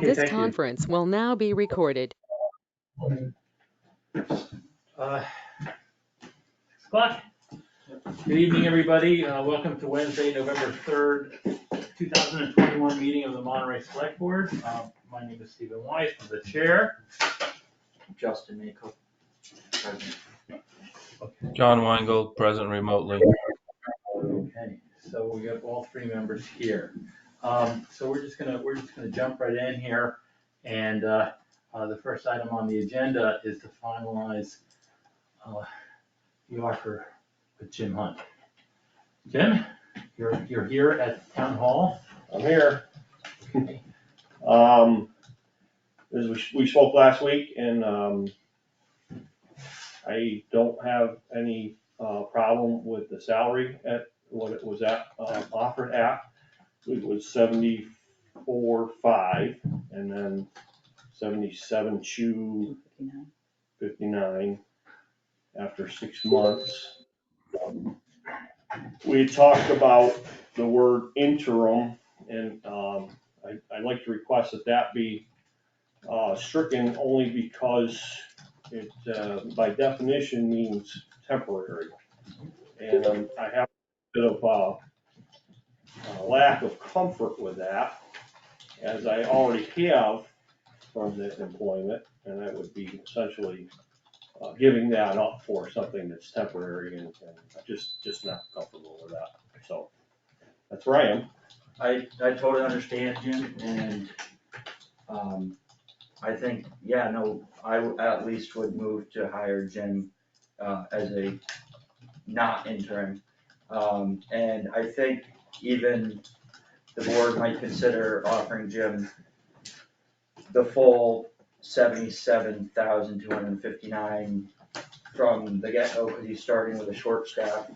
This Thank you. conference will now be recorded. 6 o'clock. Good evening, everybody. Welcome to Wednesday, November 3rd, 2021 meeting of the Monterey Select Board. My name is Stephen Weiss, I'm the chair. Justin Maycook, present. John Weingold, present remotely. Okay, so we have all three members here. So we're just gonna jump right in here, and the first item on the agenda is to finalize the offer with Jim Hunt. Jim, you're here at Town Hall. I'm here. As we spoke last week, and I don't have any problem with the salary at what it was at, offered at. It was 74.5, and then 77,259 after 6 months. We talked about the word interim, and I'd like to request that be stricken only because it, by definition, means temporary. And I have a bit of a lack of comfort with that, as I already have from this employment, and that would be essentially giving that up for something that's temporary, and just not comfortable with that. So that's where I am. I totally understand, Jim, and, I think, yeah, no, I at least would move to hire Jim, as a not interim. And I think even the board might consider offering Jim the full 77,259 from the get-go, because he's starting with a short staff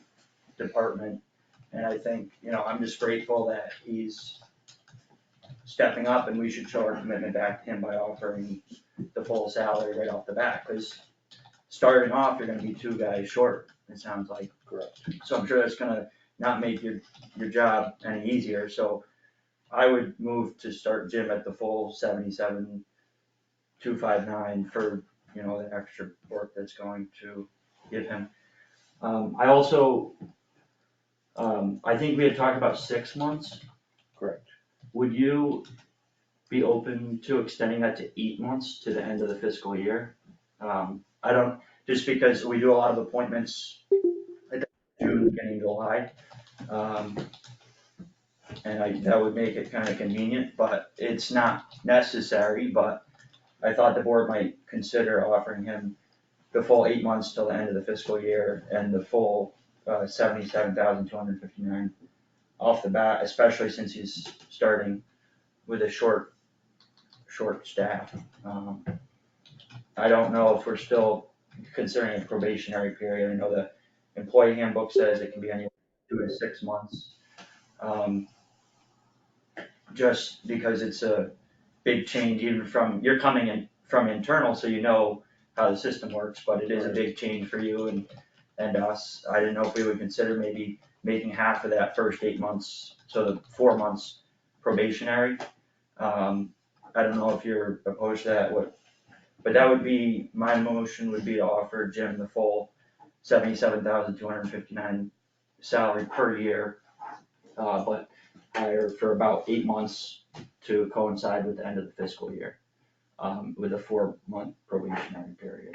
department. And I think, I'm just grateful that he's stepping up, and we should show our commitment back to him by offering the full salary right off the bat, because starting off, you're gonna be two guys short, it sounds like. Correct. So I'm sure that's gonna not make your job any easier, so I would move to start Jim at the full 77,259 for, the extra work that's going to give him. I also, I think we had talked about 6 months. Correct. Would you be open to extending that to 8 months to the end of the fiscal year? I don't, just because we do a lot of appointments at June, beginning of July. And that would make it kind of convenient, but it's not necessary, but I thought the board might consider offering him the full 8 months till the end of the fiscal year and the full 77,259 off the bat, especially since he's starting with a short staff. I don't know if we're still considering a probationary period. I know the employee handbook says it can be anywhere 2 to 6 months. Just because it's a big change, even you're coming in from internal, so you know how the system works, but it is a big change for you and us. I didn't know if we would consider maybe making half of that first 8 months, so the 4 months probationary. I don't know if you're opposed to that, but that would be, my motion would be to offer Jim the full 77,259 salary per year, but hire for about 8 months to coincide with the end of the fiscal year, with a 4-month probationary period.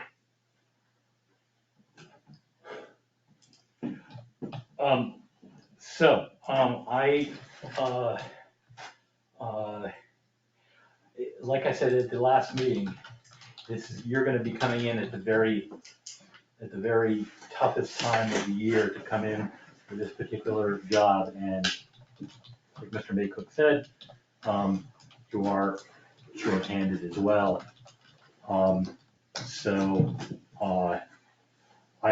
Like I said at the last meeting, you're gonna be coming in at the very toughest time of the year to come in for this particular job, and like Mr. Maycook said, you are short-handed as well. I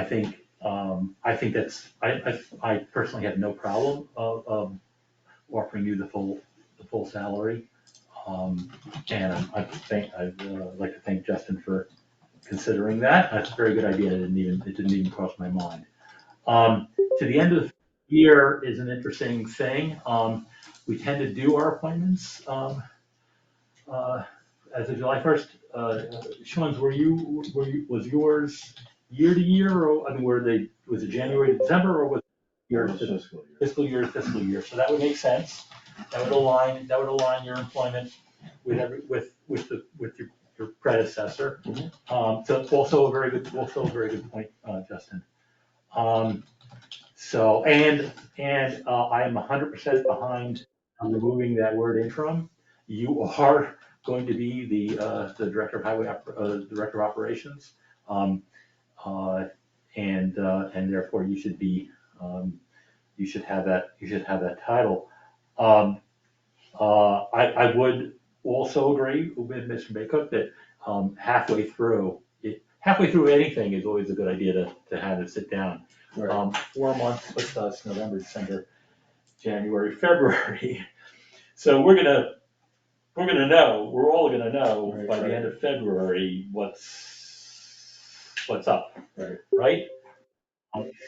think that's, I personally have no problem of offering you the full salary. And I'd like to thank Justin for considering that. That's a very good idea. It didn't even cross my mind. To the end of the year is an interesting thing. We tend to do our appointments as of July 1st, Sean's, was yours year to year, or, I mean, was it January to December, or was it year to fiscal year to fiscal year? So that would make sense. That would align your employment with your predecessor. So it's also a very good point, Justin. So, and I am 100% behind removing that word interim. You are going to be the director of director of operations. And therefore you should be, you should have that title. I would also agree with Mr. Baycook that, halfway through anything is always a good idea to have it sit down. 4 months puts us November, December, January, February. So we're all gonna know by the end of February what's up, right?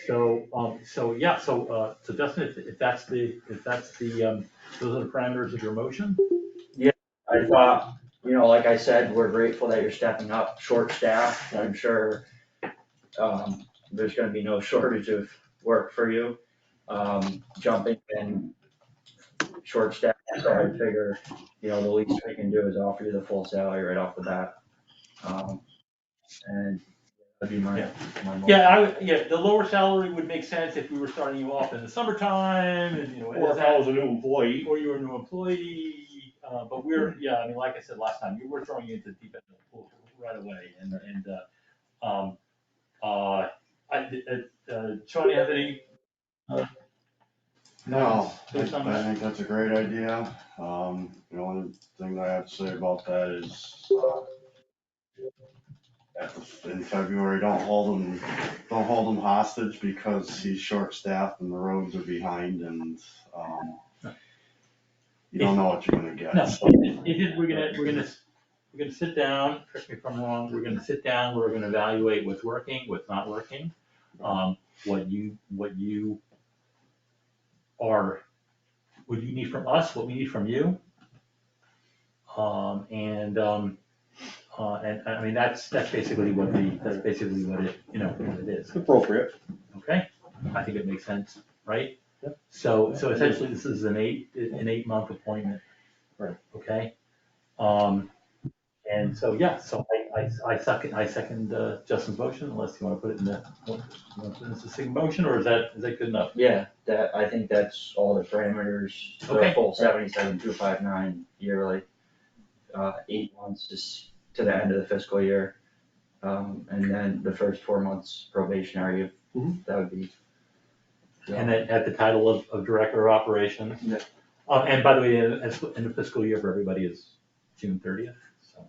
So Justin, if that's the, those are the parameters of your motion? I thought, like I said, we're grateful that you're stepping up, short staff, I'm sure, there's gonna be no shortage of work for you. Jumping in, short staff, so I figure, the least we can do is offer you the full salary right off the bat. And that'd be my motion. The lower salary would make sense if we were starting you off in the summertime and, Or if I was a new employee. or you were a new employee, but I mean, like I said last time, we're throwing you into the deep end of the pool right away, Sean, you have any? No, Based on I that? think that's a great idea. The only thing that I have to say about that is, in February, don't hold him hostage because he's short-staffed and the roads are behind and, you don't know what you're gonna get. No, So, we're gonna sit down, correct me if I'm wrong, we're gonna sit down, we're gonna evaluate what's working, what's not working. What you need from us, what we need from you. And I mean, that's basically what it, what it is, Appropriate. okay? I think it makes sense, right? Yep. So essentially, this is an 8-month appointment. Right. Okay? And so, I second Justin's motion, unless you wanna put it in the succinct motion, or is that good enough? Yeah, I think that's all the parameters, the Okay. full 77,259 yearly, 8 months just to the end of the fiscal year. And then the first 4 months probationary, that would be. And then at the title of Director of Operations. Yeah. And by the way, end of fiscal year for everybody is June 30th, so.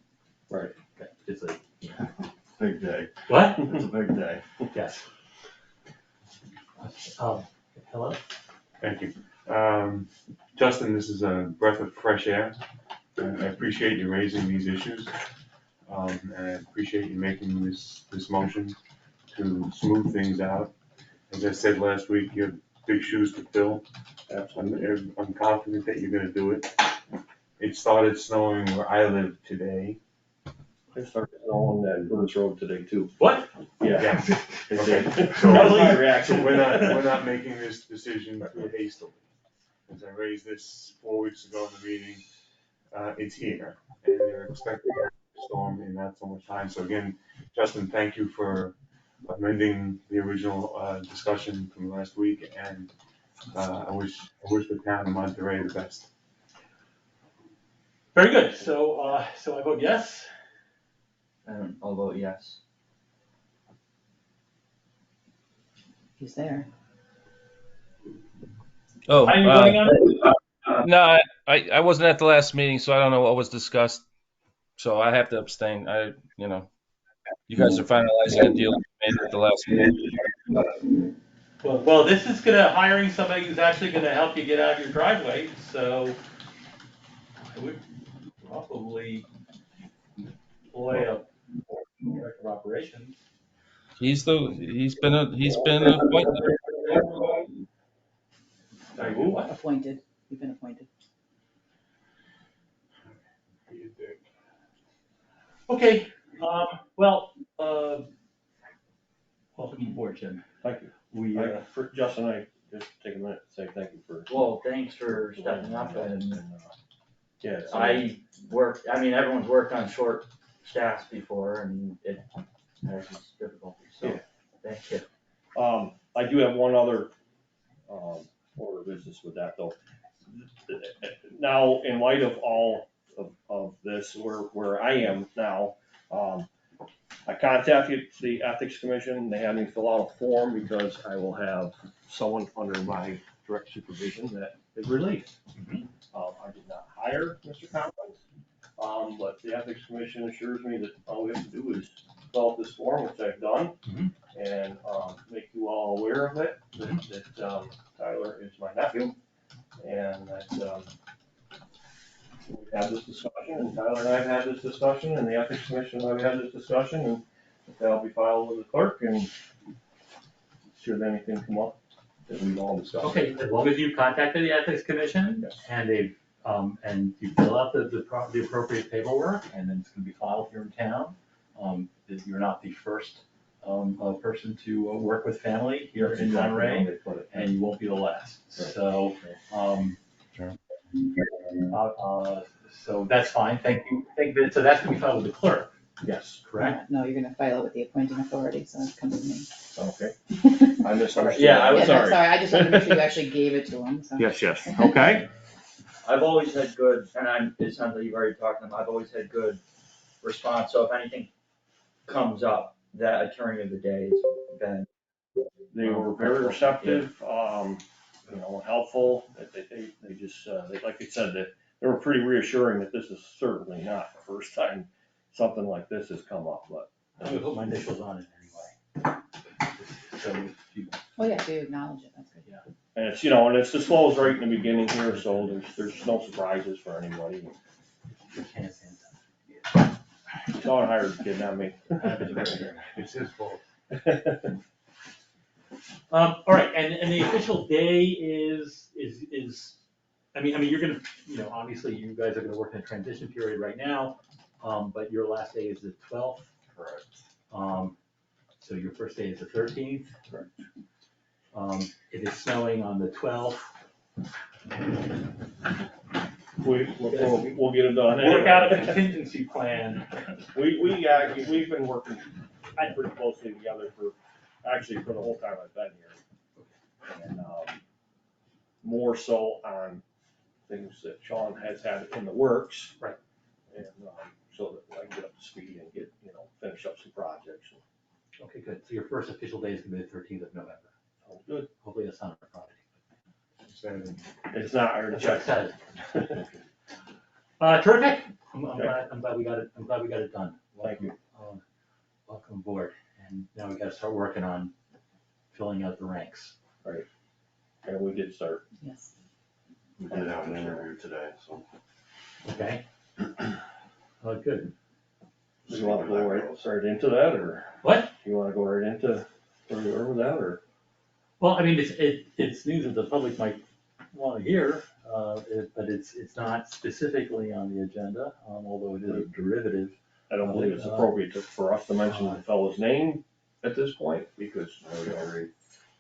Right. Okay, it's a, big day. what? It's a big day. Yes. Hello? Thank you. Justin, this is a breath of fresh air. I appreciate you raising these issues. And I appreciate you making this motion to smooth things out. As I said last week, you have big shoes to fill. I'm confident that you're gonna do it. It started snowing where I live today. I started on that Burns Road today too. What? Yeah. It Okay. did. So That was my reaction. we're not making this decision too hastily. As I raised this 4 weeks ago in the meeting, it's here, and they're expecting a storm in not so much time. So again, Justin, thank you for amending the original discussion from last week, and I wish the town of Monterey the best. Very good, so I vote yes. And I'll vote yes. He's there. Oh, Are you voting on it? no, I wasn't at the last meeting, so I don't know what was discussed. So I have to abstain. You guys are finalizing a deal made at the last meeting. Well, this is hiring somebody who's actually gonna help you get out of your driveway, so I would probably employ a director of operations. He's been appointed. Sorry, who? Appointed. You've been appointed. Okay, well, welcome aboard, Jim. Thank you. We, For Justin, I just take a minute to say thank you for. Well, thanks for stepping up and Yeah. so- everyone's worked on short staffs before and it's difficult, so, Yeah. thank you. I do have one other, order of business with that though. Now, in light of all of this, where I am now, I contacted the Ethics Commission. They had me fill out a form because I will have someone under my direct supervision that is released. I did not hire Mr. Conklin, but the Ethics Commission assures me that all we have to do is fill out this form, which I've done, and make you all aware of it, that Tyler is my nephew, and that we've had this discussion, and Tyler and I have had this discussion, and the Ethics Commission and I have had this discussion, and that'll be filed with the clerk, and should anything come up that we've all discussed. okay, as long as you contacted the Ethics Commission Yes. and they've, and you fill out the appropriate paperwork, and then it's gonna be filed here in town. That you're not the first, person to work with family here in Monterey, They put it. and you won't be the last. Right. So, Sure. so that's fine, thank you. So that's gonna be filed with the clerk, Yes, correct? No, you're gonna file it with the appointing authority, so it comes to me. okay. I misunderstood. Yeah, I was Yeah, no, sorry. sorry, I just wanted to make sure you actually gave it to him, so. Yes, okay. I've always had good, and it sounds like you've already talked to them, I've always had good response, so if anything comes up, that attorney of the day has been. They were very receptive, helpful. They just, like I said, they were pretty reassuring that this is certainly not the first time something like this has come up, but. I'm gonna put my initials on it anyway. So you, Well, yeah, so you acknowledge it, that's good. And it's, and it's disclosed right in the beginning here, so there's no surprises for anybody. you can't stand that. Sean hired the kid, not me. It's his fault. All right, and the official day is, I mean, you're gonna, obviously you guys are gonna work in a transition period right now, but your last day is the 12th. Correct. So your first day is the 13th. Correct. It is snowing on the 12th. We'll get it done. Work out a contingency plan. We've been working pretty closely together for the whole time I've been here. And, more so on things that Sean has had in the works. Right. And, so that I can get up to speed and get, finish up some projects. Okay, good. So your first official day is gonna be the 13th of November. Sounds good. Hopefully that's not a Friday. It's not, I already checked. That's terrific. I'm glad we got it done. Thank you. Welcome aboard. And now we gotta start working on filling out the ranks. And we did start. Yes. We did have an interview today, so. Okay? Good. Do you wanna go right into that, or What? you wanna go right into where we were with that, or? Well, I mean, it's news that the public might wanna hear, but it's not specifically on the agenda, although it is a derivative. I don't believe it's appropriate for us to mention the fellow's name at this point, because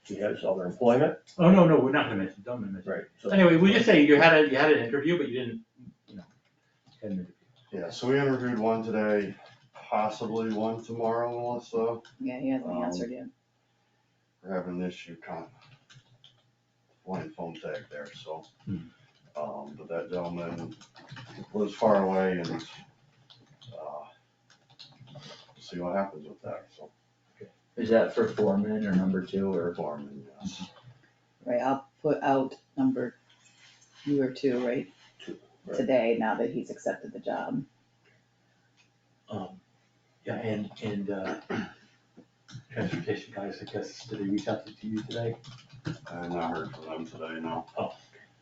he has other employment. Oh, no, we're not gonna mention, don't mention. Right. So Anyway, we just say you had an interview, but you didn't, had an interview. Yeah, so we interviewed one today, possibly one tomorrow, Melissa. Yeah, he hasn't answered yet. We're having an issue playing phone tag there, so. But that gentleman lives far away and, see what happens with that, so. Is that for foreman or number 2 or? Foreman, yes. Right, I'll put out number 2 or 2, right? Right. Today, now that he's accepted the job. Yeah, and transportation guys, I guess, did they reach out to you today? I have not heard from them today, no.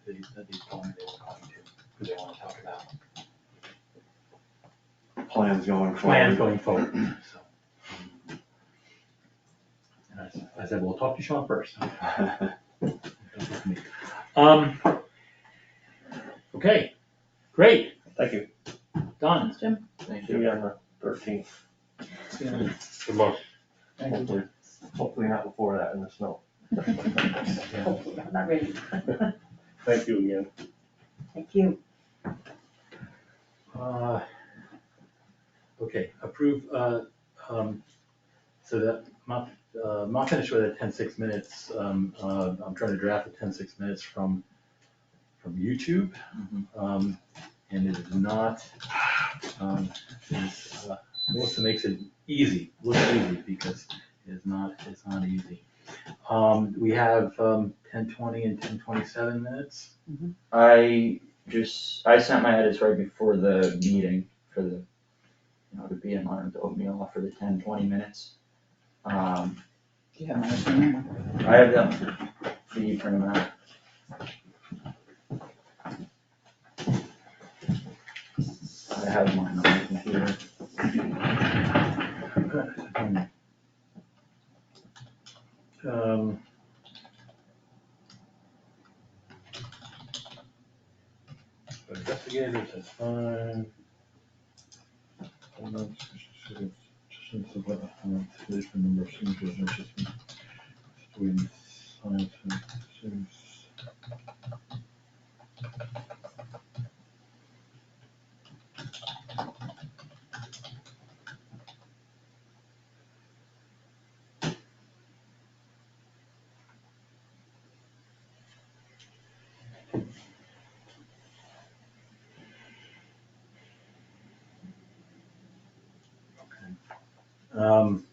They told me they were going to, because they want to talk about Plans going forward. plans going forward, so. And I said, we'll talk to Sean first. Okay, great. Thank you. Done. Thanks, Jim. Thank See you on the 13th. Yeah. Good luck. Thank you. Hopefully not before that in the snow. I'm not ready. Thank you again. Thank you. Okay, approve, so that, I'm not finished with that 10-6 minutes. I'm trying to draft the 10-6 minutes from YouTube. And it is not, Melissa makes it easy, look easy, because it's not easy. We have 10:20 and 10:27 minutes. I sent my edits right before the meeting for the, to be in line with the oatmeal off for the 10-20 minutes. Do you have my opinion? I have them, so you print them out. I have mine on my computer. Investigators, that's fine. Number of signatures, not just between science and cities. Um,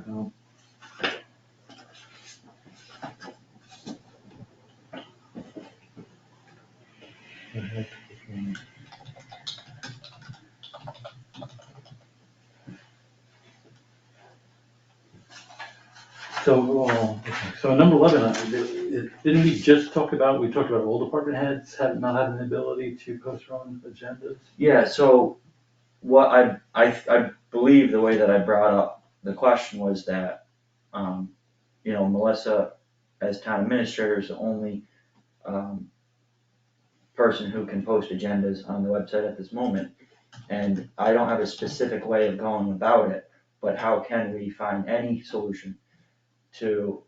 no. So number 11, didn't we just talk about, we talked about all department heads not having the ability to post their own agendas? Yeah, so what I believe the way that I brought up the question was that, Melissa, as town administrator, is the only, person who can post agendas on the website at this moment. And I don't have a specific way of going about it, but how can we find any solution to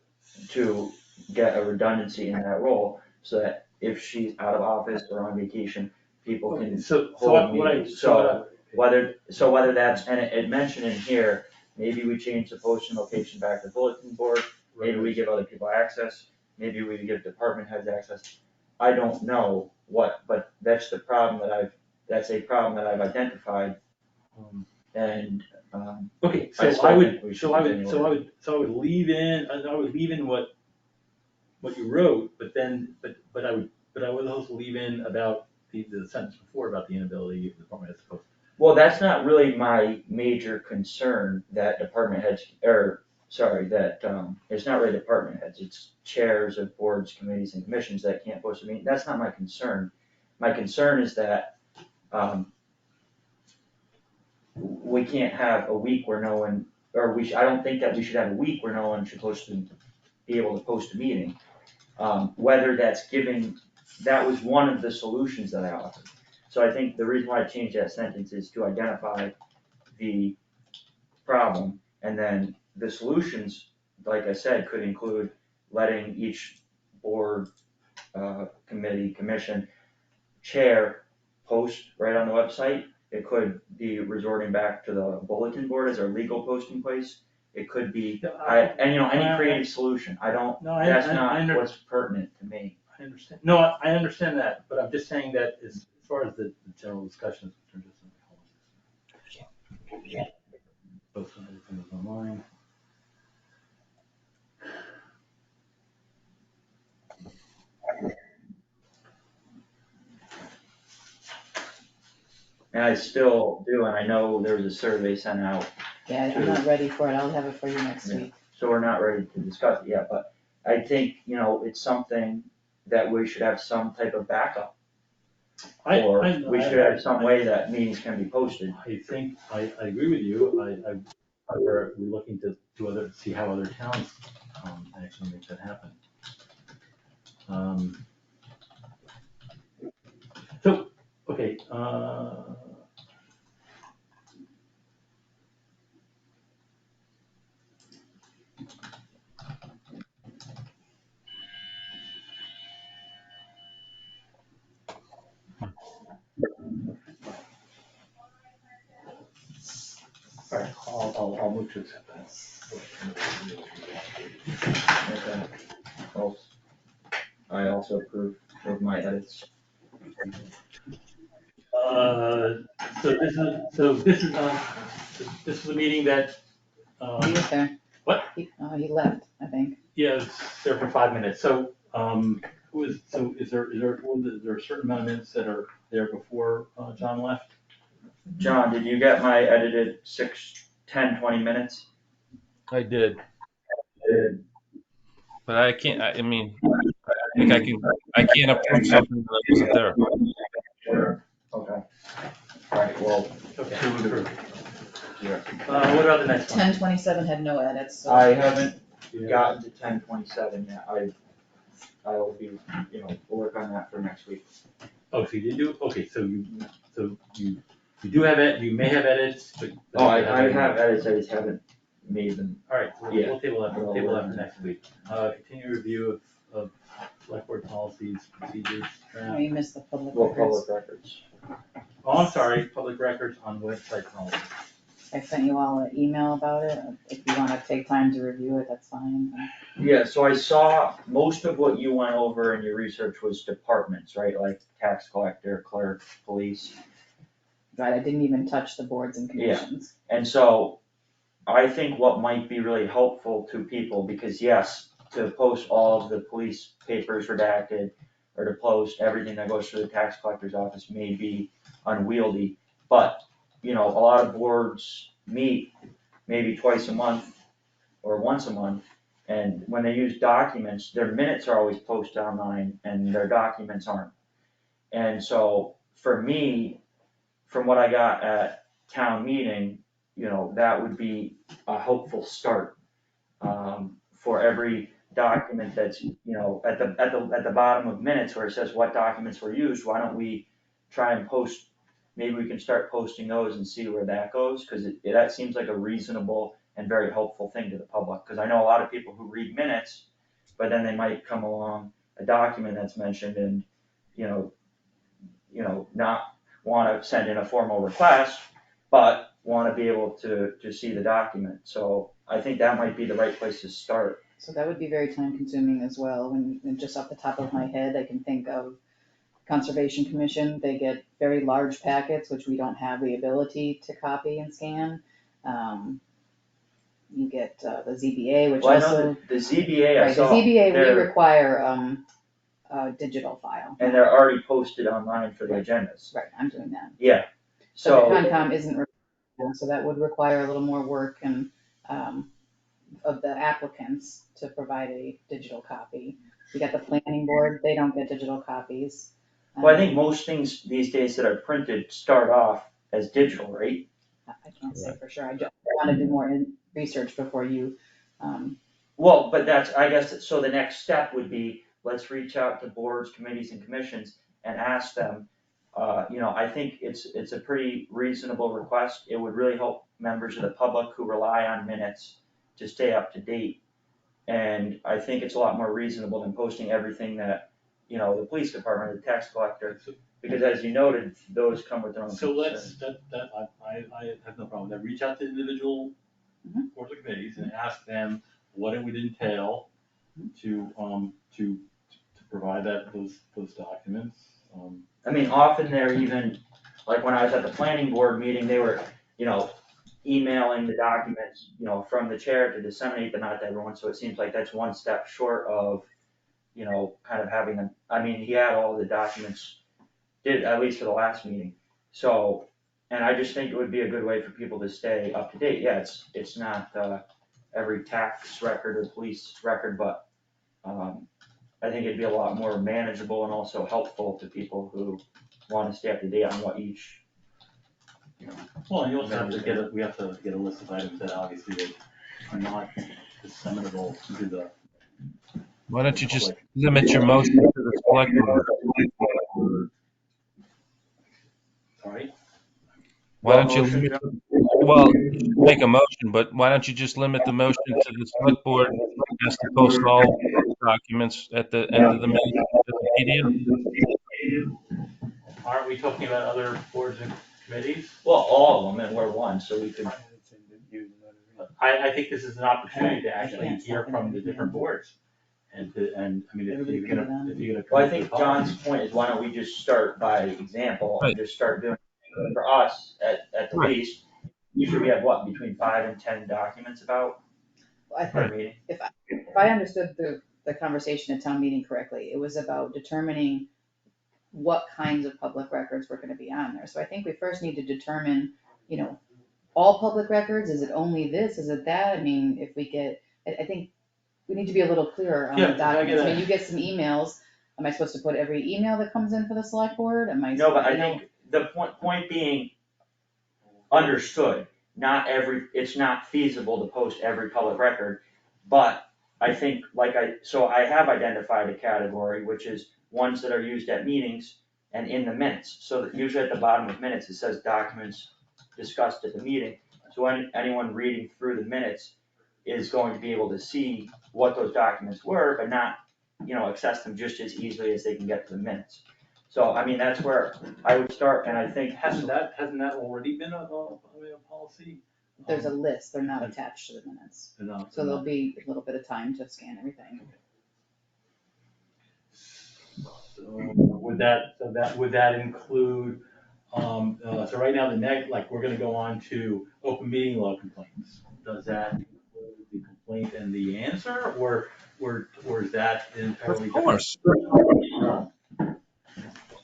get a redundancy in that role, so that if she's out of office or on vacation, people can hold meetings. So whether that's, and it mentioned in here, maybe we change the posting location back to bulletin board, maybe we give other people access, maybe we give department heads access. I don't know what, but that's a problem that I've identified, and, Okay, I so still I think would, we so should I continue would, so I would leave in what you wrote, but I would also leave in about the sentence before about the inability of the department heads to post. Well, that's not really my major concern, that department heads, it's not really department heads, it's chairs of boards, committees, and commissions that can't post a meeting, that's not my concern. My concern is that, we can't have a week where no one, I don't think that we should have a week where no one should be able to post a meeting. Whether that's that was one of the solutions that I offered. So I think the reason why I changed that sentence is to identify the problem, and then the solutions, like I said, could include letting each board, committee, commission, chair post right on the website. It could be resorting back to the bulletin board as our legal posting place. It could be, any creative solution. That's not what's pertinent to me. I understand. No, I understand that, but I'm just saying that as far as the general discussion is concerned, both everything is online. And I still do, and I know there was a survey sent out, Yeah, I'm not ready for it. I'll have it for you next Yeah. week. so we're not ready to discuss it yet, but I think, it's something that we should have some type of backup. Or we should have some way that meetings can be posted. I think, I agree with you, we're looking to see how other towns, actually make that happen. So, okay, all right, I'll move to accept that. Okay. Well, I also approve of my edits. So this is a meeting that, He was there. What? He left, I think. yeah, it's there for 5 minutes, so, is there a certain amount of minutes that are there before, John left? John, did you get my edited 10, 20 minutes? I did, but I can't, I mean, like I can't approve something that wasn't there. Okay. Alright, well, Okay. yeah. What about the next one? 1027 had no edits, so. I haven't gotten to 10:27 yet. I will be, we'll work on that for next week. Oh, so you did do, okay, so you do have you may have edits, but. Oh, I have edits, I just haven't made them. All right, Yeah. we'll table that for next week. Continue review of select board policies, procedures, Oh, draft. you missed the public Well, records. public records. Oh, I'm sorry, public records on website policy. I sent you all an email about it. If you wanna take time to review it, that's fine. Yeah, so I saw most of what you went over in your research was departments, right? Like tax collector, clerk, police. Right, I didn't even touch the boards and Yeah. commissions. And so I think what might be really helpful to people, because yes, to post all of the police papers redacted, or to post everything that goes through the tax collector's office may be unwieldy, but, a lot of boards meet maybe twice a month or once a month, and when they use documents, their minutes are always posted online and their documents aren't. And so for me, from what I got at town meeting, that would be a helpful start. For every document that's, at the bottom of minutes where it says what documents were used, why don't we try and post, maybe we can start posting those and see where that goes, cause that seems like a reasonable and very helpful thing to the public, cause I know a lot of people who read minutes, but then they might come along a document that's mentioned and, not wanna send in a formal request, but wanna be able to see the document, so I think that might be the right place to start. So that would be very time consuming as well. And just off the top of my head, I can think of Conservation Commission. They get very large packets, which we don't have the ability to copy and scan. You get the ZBA, which Well, I also. know the ZBA, I Right, the saw, ZBA, we they're, require a digital file. and they're already posted online for the agendas. Right, I'm doing that. Yeah, But the so, Concom isn't, so that would require a little more work and, of the applicants to provide a digital copy. You got the planning board, they don't get digital copies. well, I think most things these days that are printed start off as digital, right? I can't say for sure, I just wanna do more research before you, Well, but that's, I guess, so the next step would be, let's reach out to boards, committees and commissions and ask them. I think it's a pretty reasonable request, it would really help members of the public who rely on minutes to stay up to date. And I think it's a lot more reasonable than posting everything that, the police department, the tax collector, because as you noted, those come with their own. So let's, I have no problem with that, reach out to individual boards or committees and ask them what it would entail to provide those documents. I mean, often they're even, like when I was at the planning board meeting, they were, emailing the documents, from the chair to disseminate them out to everyone, so it seems like that's one step short of, kind of having them, I mean, he had all the documents, at least for the last meeting, so, and I just think it would be a good way for people to stay up to date, yeah, it's not, every tax record or police record, but, I think it'd be a lot more manageable and also helpful to people who wanna stay up to date on what each, Well, and you also have to get we have to get a list of items that obviously that are not disseminable to the Why don't you just public. limit your motion to the select board? Sorry? Why What don't you motion, limit, John? well, you should make a motion, but why don't you just limit the motion to the select board has to post all documents at the end of the meeting as a PDF? Aren't we talking about other boards and committees? Well, all of them, and we're one, so we could, I think this is an opportunity to I actually can't hear stop from the anything. different boards. And I mean, if Everybody you're can gonna, do if you're gonna. well, I come up with think a policy- John's point is why don't we just start by example and Right. just start doing, for us, at the Right. least, usually we have what, between 5 and 10 documents about I per think meeting? if I understood the conversation at town meeting correctly, it was about determining what kinds of public records were gonna be on there. So I think we first need to determine, all public records, is it only this, is it that? I mean, if we get, I think we need to be a little clearer on Yeah, the if I get documents. I a- mean, you get some emails, am I supposed to put every email that comes in for the select board? Am I? No, but I you know, think the point being understood, it's not feasible to post every public record, but I think, so I have identified a category, which is ones that are used at meetings and in the minutes, so that usually at the bottom of minutes, it says documents discussed at the meeting. So anyone reading through the minutes is going to be able to see what those documents were, but not, access them just as easily as they can get to the minutes. So, I mean, that's where I would start, and I think. Hasn't that already been a policy? There's a list, they're not attached to the minutes. No, So there'll be a little bit of time to scan everything. So would that include, so right now we're gonna go on to open meeting law complaints. Does that include the complaint and the answer, or is that entirely Of different? course.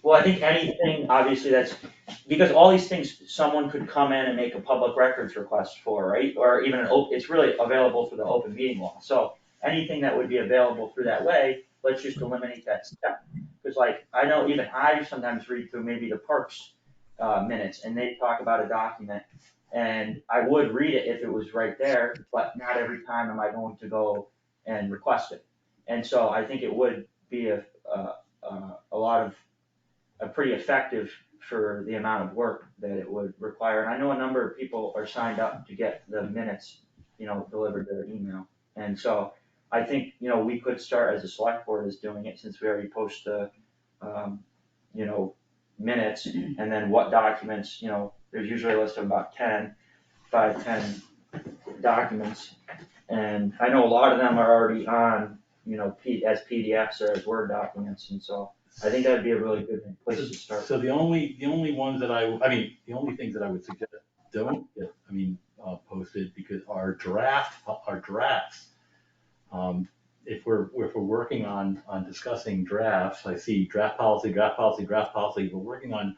Well, I think anything, obviously, because all these things, someone could come in and make a public records request for, right? Or even it's really available through the open meeting law, so anything that would be available through that way, let's just eliminate that step. Cause I know even I sometimes read through maybe the parks, minutes, and they talk about a document, and I would read it if it was right there, but not every time am I going to go and request it. And so I think it would be a pretty effective for the amount of work that it would require. And I know a number of people are signed up to get the minutes, delivered to their email. And so I think, we could start as a select board as doing it, since we already post the, minutes, and then what documents, there's usually a list of about 10 documents. And I know a lot of them are already on, as PDFs or as Word documents, and so I think that'd be a really good place to start. So the only ones that the only things that I would suggest don't get, posted, because our drafts. If we're working on discussing drafts, I see draft policy, we're working on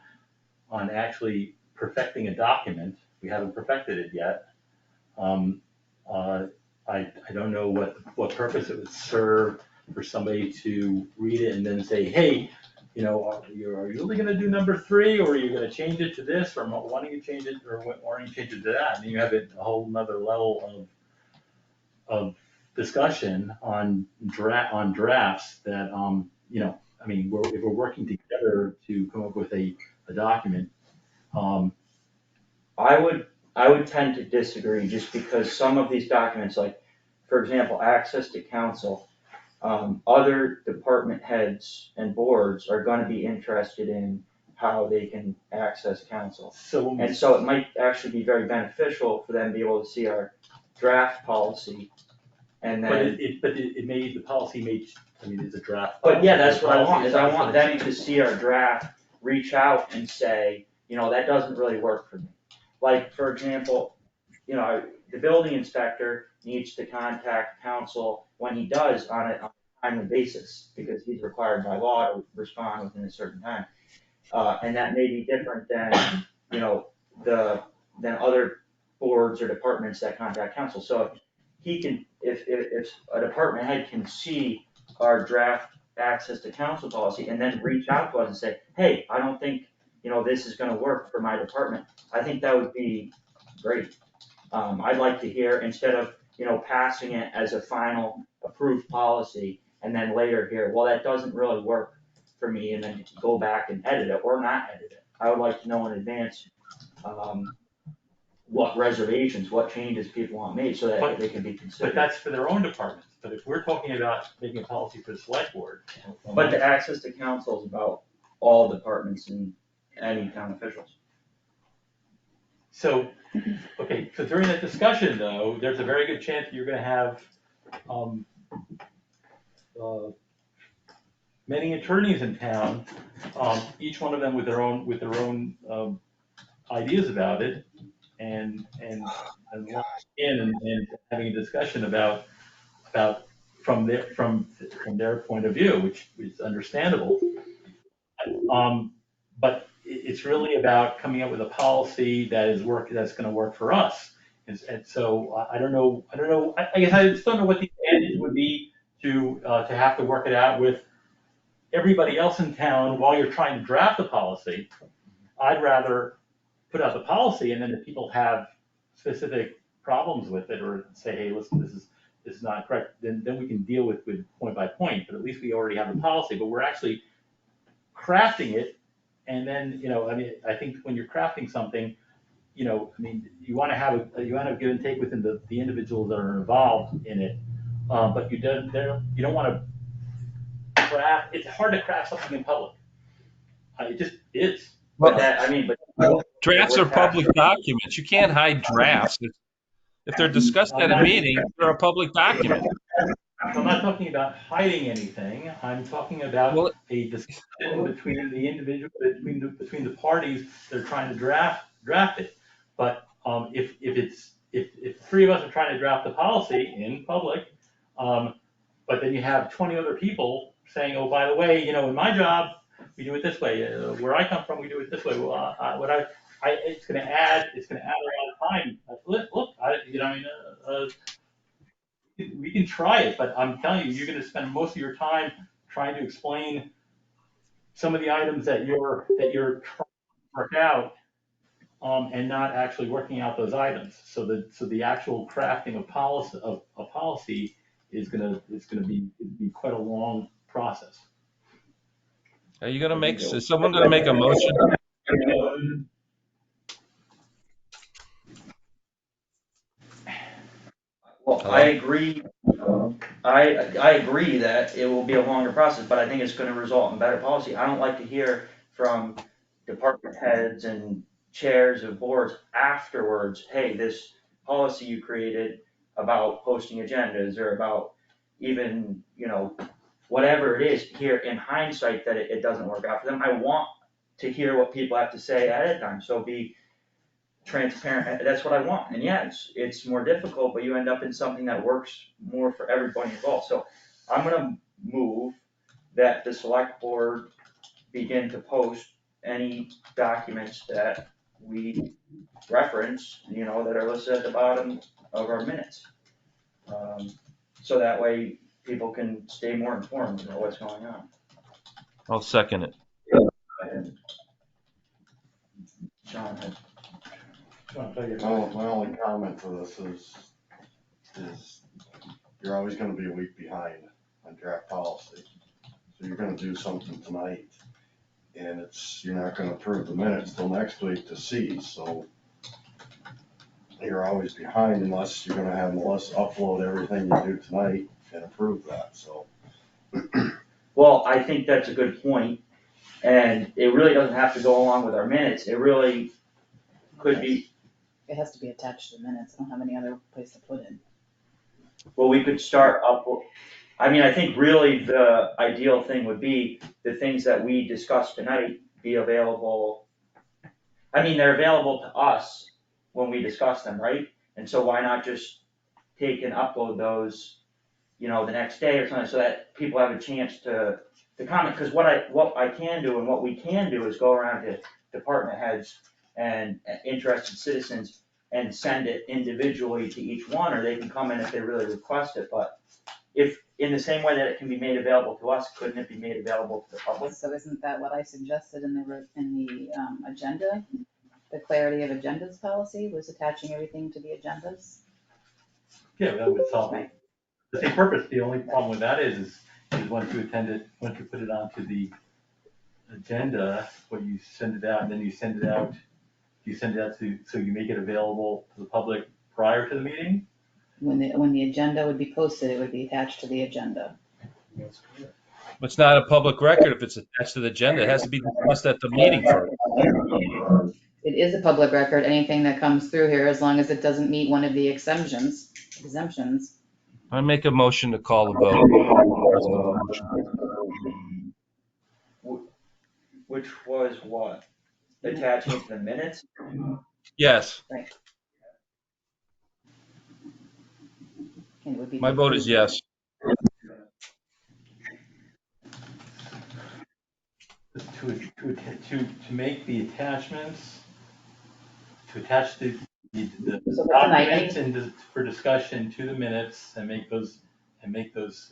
actually perfecting a document, we haven't perfected it yet. I don't know what purpose it would serve for somebody to read it and then say, hey, are you really gonna do number 3, or are you gonna change it to this, or why don't you change it, or why don't you change it to that? And you have a whole nother level of discussion on drafts that, if we're working together to come up with a document. I would tend to disagree, just because some of these documents, like, for example, access to council, other department heads and boards are gonna be interested in how they can access council. So And so it might actually be very beneficial for them to be able to see our draft policy, and But then. the policy it's a draft. But yeah, that's what I policy. want, is I want them to see our draft, reach out and say, that doesn't really work for me. Like, for example, the building inspector needs to contact council when he does on a timely basis, because he's required by law to respond within a certain time. And that may be different than, than other boards or departments that contact council. So if a department head can see our draft access to council policy and then reach out to us and say, hey, I don't think this is gonna work for my department, I think that would be great. I'd like to hear, instead of, passing it as a final approved policy, and then later hear, well, that doesn't really work for me, and then go back and edit it, or not edit it. I would like to know in advance, what reservations, what changes people want made, so that they can be But considered. that's for their own departments, but if we're talking about making a policy for the select board. But the access to council is about all departments and any town officials. So, okay, so during that discussion though, there's a very good chance that you're gonna have, many attorneys in town, each one of them with their own ideas about it, and having a discussion about from their point of view, which is understandable. But it's really about coming up with a policy that's gonna work for us. And so I don't know, I guess I just don't know what the advantage would be to have to work it out with everybody else in town while you're trying to draft the policy. I'd rather put out the policy, and then if people have specific problems with it, or say, hey, listen, this is not correct, then we can deal with point by point, but at least we already have the policy, but we're actually crafting it. And then, I think when you're crafting something, you want to have a give and take within the individuals that are involved in it. But you don't want to craft, it's hard to craft something in public. It just is. But that, Drafts are public documents. You can't hide drafts. If they're discussed at a meeting, they're a public document. I'm not talking about hiding anything. I'm talking about Well, a discussion between the individual, between the parties that are trying to draft it. But if three of us are trying to draft the policy in public, but then you have 20 other people saying, oh, by the way, in my job, we do it this way. Where I come from, we do it this way. Well, it's going to add a lot of time. Look, we can try it, but I'm telling you, you're going to spend most of your time trying to explain some of the items that you're trying to work out, and not actually working out those items. So the actual crafting of policy is going to be quite a long process. are you going to is someone going to make a motion? well, Hello? I agree. I agree that it will be a longer process, but I think it's gonna result in better policy. I don't like to hear from department heads and chairs of boards afterwards, hey, this policy you created about posting agendas, or about even, whatever it is, here in hindsight, that it doesn't work out for them. I want to hear what people have to say ahead of time, so be transparent. That's what I want. And yeah, it's more difficult, but you end up in something that works more for everybody involved. So I'm gonna move that the select board begin to post any documents that we reference, that are listed at the bottom of our minutes. So that way people can stay more informed about what's going on. I'll second it. And John had My only comment to this is you're always gonna be a week behind on draft policy. So you're gonna do something tonight, and you're not gonna approve the minutes till next week to see, so you're always behind unless you're gonna have Melissa upload everything you do tonight and approve that, so. Well, I think that's a good point, and it really doesn't have to go along with our minutes. It really could be, It has to be attached to the minutes. I don't have any other place to put it. well, we could start up, I think really the ideal thing would be the things that we discussed tonight be available. They're available to us when we discuss them, right? And so why not just take and upload those, the next day or something, so that people have a chance to comment. Cause what I can do and what we can do is go around to department heads and interested citizens and send it individually to each one, or they can come in if they really request it, but if, in the same way that it can be made available to us, couldn't it be made available to the public? So isn't that what I suggested in the agenda? The clarity of agendas policy was attaching everything to the agendas? Yeah, that would solve Right. the same purpose. The only problem with that is once you attend it, once you put it onto the agenda, when you send it out, and then you send it out so you make it available to the public prior to the meeting? When the agenda would be posted, it would be attached to the agenda. It's not a public record if it's attached to the agenda. It has to be discussed at the meeting first. It is a public record, anything that comes through here, as long as it doesn't meet one of the exemptions. I make a motion to call the vote. Which was what? Attaching it to the minutes? Yes, And it would be my vote is yes. To make the attachments, to attach the So for tonight, documents and for discussion to the minutes and make those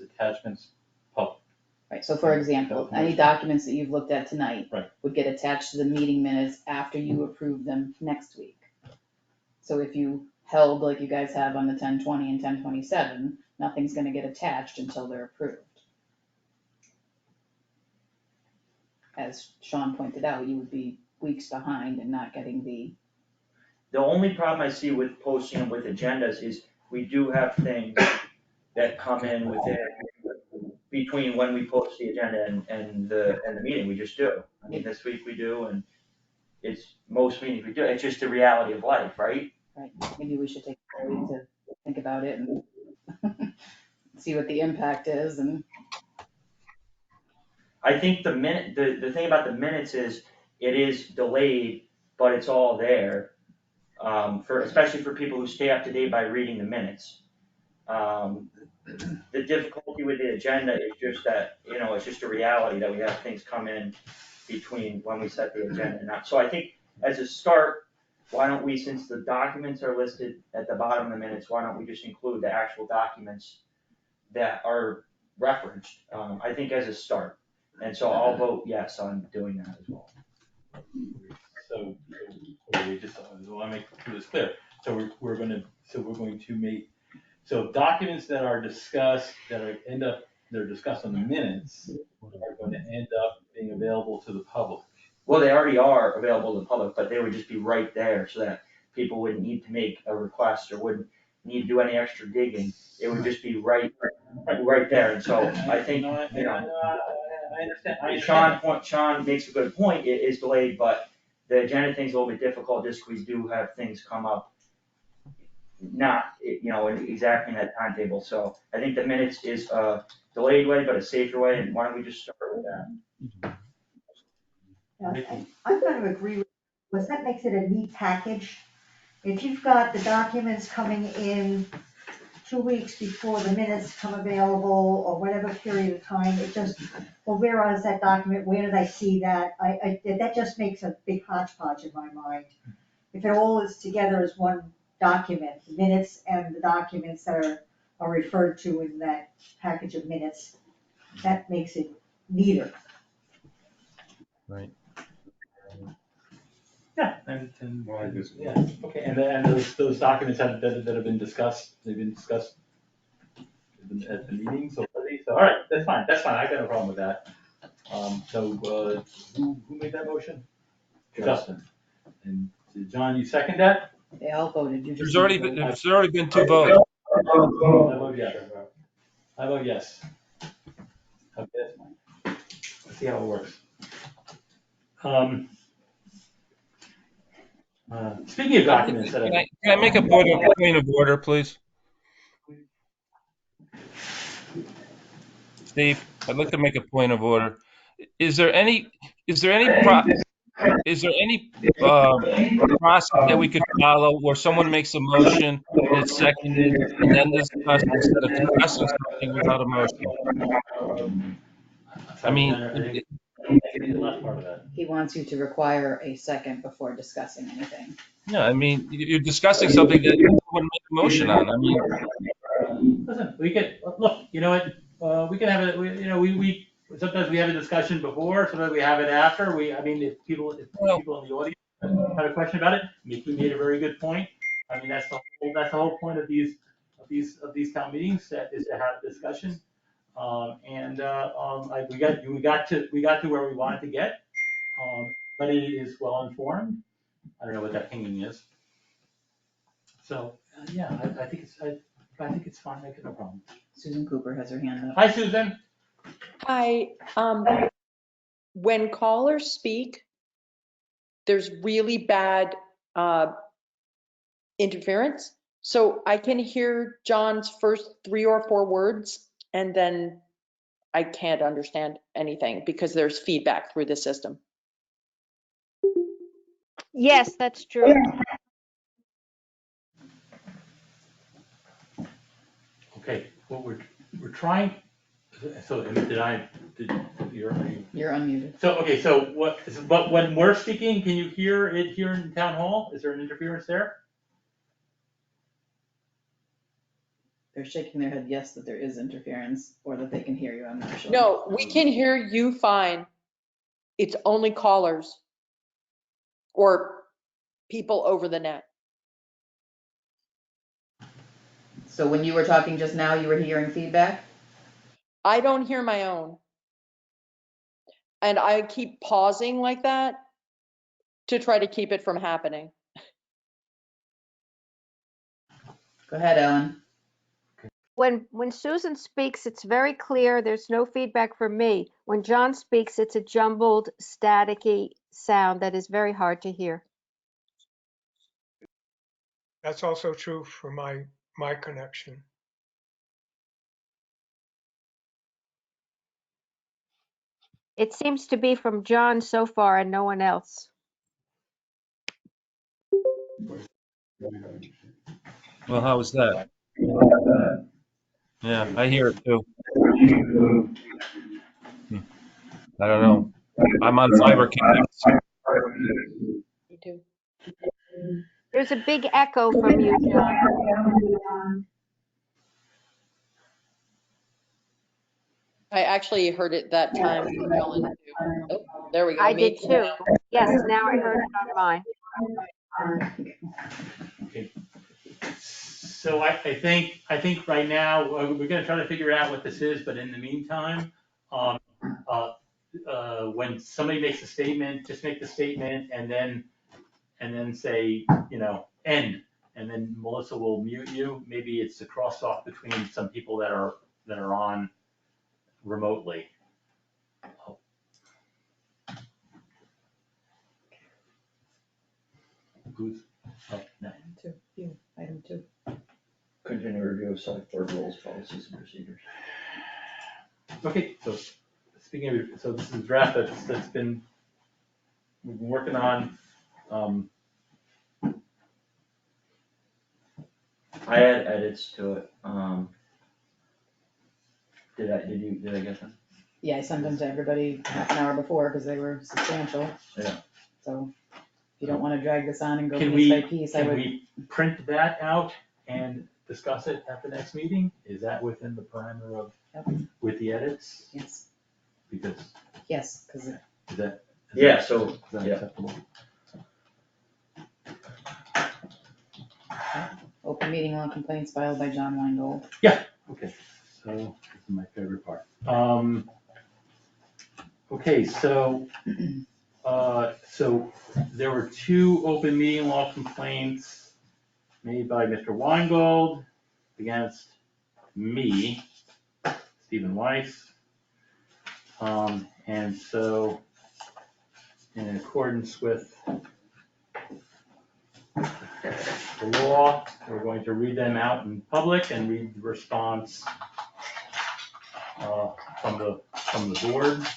attachments public. Right, so for example, any documents that you've looked at tonight Right. would get attached to the meeting minutes after you approve them next week. So if you held, like you guys have on the 10/20 and 10/27, nothing's gonna get attached until they're approved. As Sean pointed out, you would be weeks behind and not getting the, The only problem I see with posting them with agendas is we do have things that come in within, between when we post the agenda and the meeting, we just do. I mean, this week we do, and it's, most meetings we do, it's just the reality of life, right? right, maybe we should take a week to think about it and see what the impact is and. I think the thing about the minutes is, it is delayed, but it's all there. Especially for people who stay up to date by reading the minutes. The difficulty with the agenda is just that, it's just a reality that we have things come in between when we set the agenda and not. So I think as a start, why don't we, since the documents are listed at the bottom of the minutes, why don't we just include the actual documents that are referenced, I think as a start. And so I'll vote yes on doing that as well. So we just, I want to make this clear. So we're going to make, so documents that are discussed, they're discussed on the minutes, are going to end up being available to the public. Well, they already are available to the public, but they would just be right there so that people wouldn't need to make a request or wouldn't need to do any extra digging. It would just be right there. And so I think, I understand. Sean makes a good point. It is delayed, but the agenda thing's a little bit difficult just because we do have things come up not, exactly in that timetable. So I think the minutes is a delayed way, but a safer way. And why don't we just start with that? I'm gonna agree with, because that makes it a neat package. If you've got the documents coming in 2 weeks before the minutes come available, or whatever period of time, it just, well, where is that document, where did I see that? That just makes a big hodgepodge in my mind. If it all is together as one document, the minutes and the documents that are referred to in that package of minutes, that makes it neater. Right. Yeah, and yeah, okay, and those documents that have been discussed, they've been discussed at the meetings already, so, all right, that's fine, I got no problem with that. Who made that motion? Justin. And John, you second that? They all voted, you just. There's already been 2 votes. I vote yes. Okay, that's fine. Let's see how it works. Speaking of documents that Can I make a point of order, please? Steve, I'd like to make a point of order. Is there any process that we could follow where someone makes a motion and it's seconded and then discussed instead of discussing something without a motion? I mean, the last part of that. He wants you to require a second before discussing anything. yeah, I mean, you're discussing something that someone made a motion on. I mean, Listen, we could, look, you know what, we can have it, we, sometimes we have a discussion before, sometimes we have it after, I mean, if people in the audience have a question about it, Mickey made a very good point. I mean, that's the whole point of these town meetings, is to have a discussion. We got to where we wanted to get. Everybody is well informed. I don't know what that pinging is. So, yeah, I think it's fine, I got no problem. Susan Cooper has her hand up. Hi, Susan. Hi, when callers speak, there's really bad interference. So I can hear John's first 3 or 4 words, and then I can't understand anything because there's feedback through the system. Yes, that's true. Okay, what we're trying, so you're unmuted. So, okay, but when we're speaking, can you hear it here in town hall? Is there an interference there? They're shaking their head yes that there is interference, or that they can hear you, I'm not sure. No, we can hear you fine. It's only callers or people over the net. So when you were talking just now, you were hearing feedback? I don't hear my own. And I keep pausing like that to try to keep it from happening. Go ahead, Ellen. When Susan speaks, it's very clear. There's no feedback from me. When John speaks, it's a jumbled, staticky sound that is very hard to hear. That's also true for my connection. It seems to be from John so far and no one else. Well, how was that? Yeah, I hear it too. I don't know. I'm on fiber connect. Me too. There's a big echo from you, John. I actually heard it that time from Ellen too. Oh, there we go. I Me did too. Yes, now I heard it on mine. Okay. So I think right now, we're gonna try to figure out what this is, but in the meantime, when somebody makes a statement, just make the statement and then say, end. And then Melissa will mute you. Maybe it's a cross off between some people that are on remotely. Who's up next? Item 2. Continue review of select board rules, policies and procedures. Okay, so speaking of, so this is a draft that's been, we've been working on. I had edits to it, did I get them? Yeah, I sent them to everybody half an hour before because they were substantial. Yeah. So if you don't want to drag this on and go Can piece we, by piece, I can would. we print that out and discuss it at the next meeting? Is that within the parameter of, with the edits? Yes, Because, yes, because is that? Yeah, so, Is that yeah. acceptable? open meeting law complaints filed by John Weingold. Okay, so this is my favorite part. Okay, so there were 2 open meeting law complaints made by Mr. Weingold against me, Stephen Weiss. And so in accordance with the law, we're going to read them out in public and read the response from the board.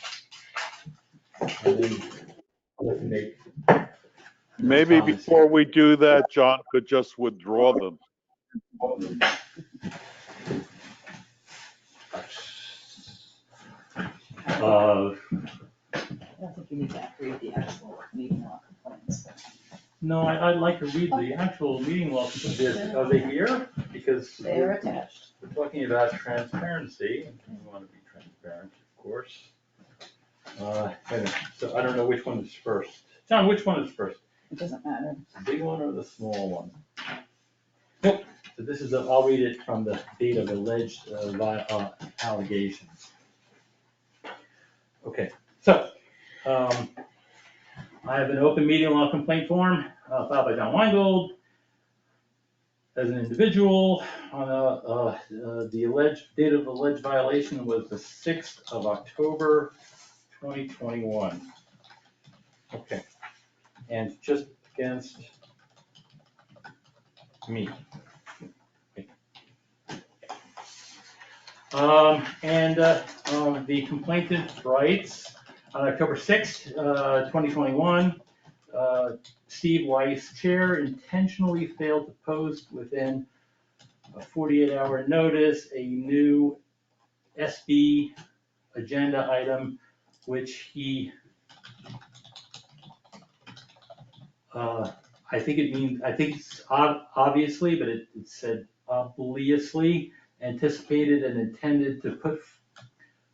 And then we'll make Maybe before we do that, John could just withdraw them. I don't think you need to read the actual meeting law complaints. No, I'd like to read the actual meeting law. Are they here? because They're attached. we're talking about transparency, and we want to be transparent, of course. So I don't know which one is first. John, which one is first? It doesn't matter. The big one or the small one? Nope. So this is, I'll read it from the date of alleged allegations. Okay, so, I have an open meeting law complaint form filed by John Weingold as an individual on the alleged date of alleged violation was the 6th of October, 2021. Okay, and just against me. The complainant writes, on October 6th, 2021, Steve Weiss, chair, intentionally failed to post within a 48-hour notice a new SB agenda item, which he, I think it's obviously, but it said obviously, anticipated and intended to put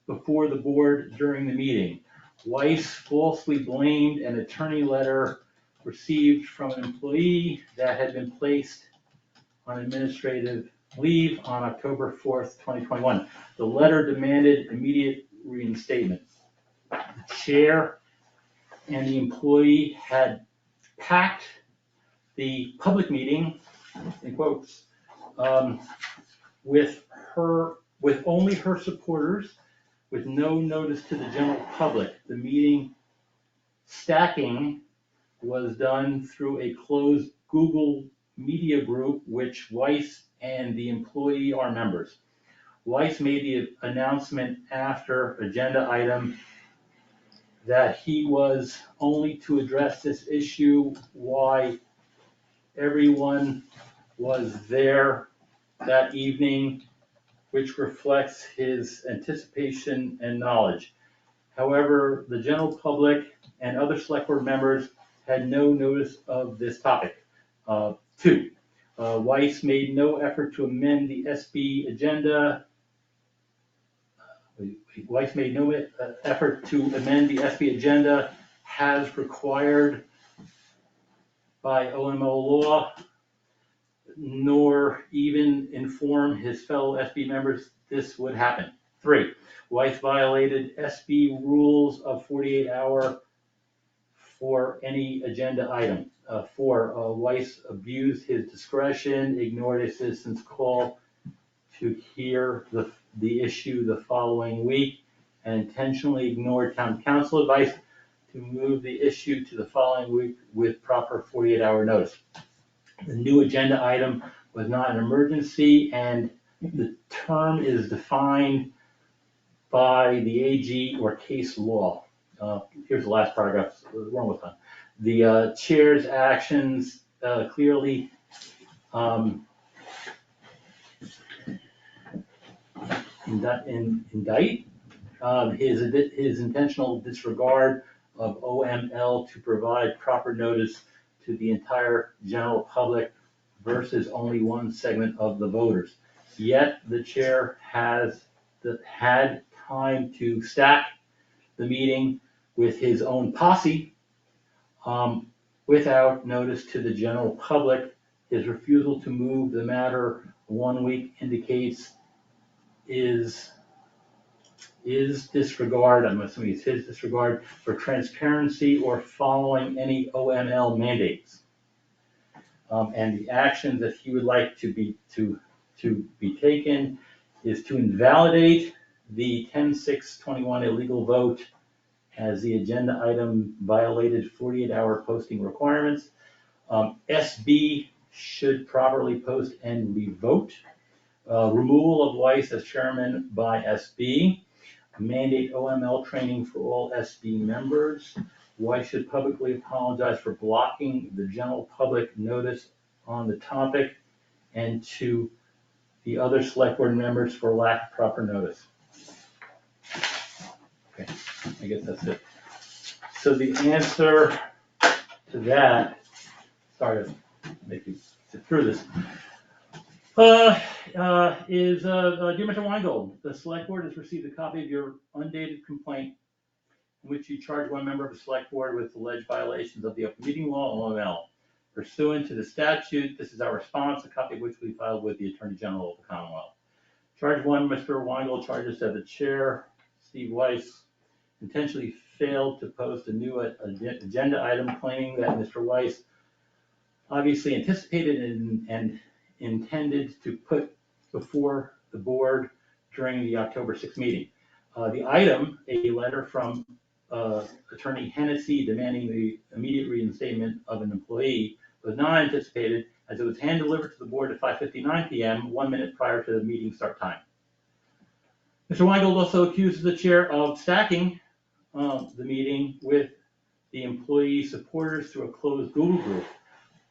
before the board during the meeting. Weiss falsely blamed an attorney letter received from an employee that had been placed on administrative leave on October 4th, 2021. The letter demanded immediate reinstatement. The chair and the employee had packed the public meeting, in quotes, with only her supporters, with no notice to the general public. The meeting stacking was done through a closed Google Media group, which Weiss and the employee are members. Weiss made the announcement after agenda item that he was only to address this issue why everyone was there that evening, which reflects his anticipation and knowledge. However, the general public and other select board members had no notice of this topic. 2, Weiss made no effort to amend the SB agenda. Weiss made no effort to amend the SB agenda as required by OML law, nor even inform his fellow SB members this would happen. 3, Weiss violated SB rules of 48-hour for any agenda item. 4, Weiss abused his discretion, ignored a citizen's call to hear the issue the following week, and intentionally ignored town council advice to move the issue to the following week with proper 48-hour notice. The new agenda item was not an emergency, and the term is defined by the AG or case law. Here's the last paragraph, we're almost done. The chair's actions clearly indict his intentional disregard of OML to provide proper notice to the entire general public versus only one segment of the voters. Yet the chair had time to stack the meeting with his own posse without notice to the general public. His refusal to move the matter 1 week indicates is disregard, I'm assuming it's his disregard for transparency or following any OML mandates. And the action that he would like to be taken is to invalidate the 10/6/21 illegal vote as the agenda item violated 48-hour posting requirements. SB should properly post and revote. Removal of Weiss as chairman by SB. Mandate OML training for all SB members. Weiss should publicly apologize for blocking the general public notice on the topic, and to the other select board members for lack of proper notice. Okay, I guess that's it. So the answer to that, sorry to make you sit through this. Dear Mr. Weingold, the select board has received a copy of your undated complaint in which you charge one member of the select board with alleged violations of the open meeting law, OML. Pursuant to the statute, this is our response, a copy of which we filed with the Attorney General of the Commonwealth. Charge one, Mr. Weingold charges that the chair, Steve Weiss, intentionally failed to post a new agenda item claiming that Mr. Weiss obviously anticipated and intended to put before the board during the October 6th meeting. The item, a letter from Attorney Hennessy demanding the immediate reinstatement of an employee, was not anticipated as it was hand-delivered to the board at 5:59 p.m., 1 minute prior to the meeting start time. Mr. Weingold also accuses the chair of stacking the meeting with the employee supporters through a closed Google group.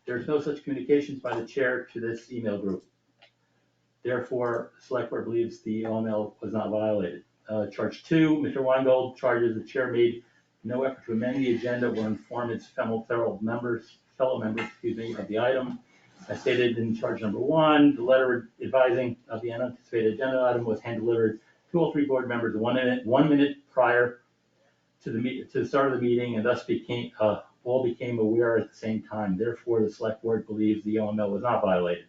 There's no such communications by the chair to this email group. Therefore, the select board believes the OML was not violated. Charge two, Mr. Weingold charges the chair made no effort to amend the agenda or inform its fellow members, of the item. As stated in charge number one, the letter advising of the unanticipated agenda item was hand-delivered to all three board members 1 minute prior to the start of the meeting, and thus all became aware at the same time. Therefore, the select board believes the OML was not violated.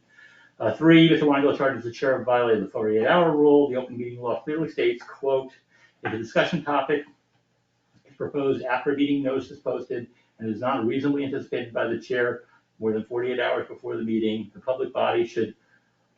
Three, Mr. Weingold charges the chair of violated the 48-hour rule. The open meeting law clearly states, quote, if a discussion topic is proposed after a meeting notice is posted and is not reasonably anticipated by the chair more than 48 hours before the meeting, the public body should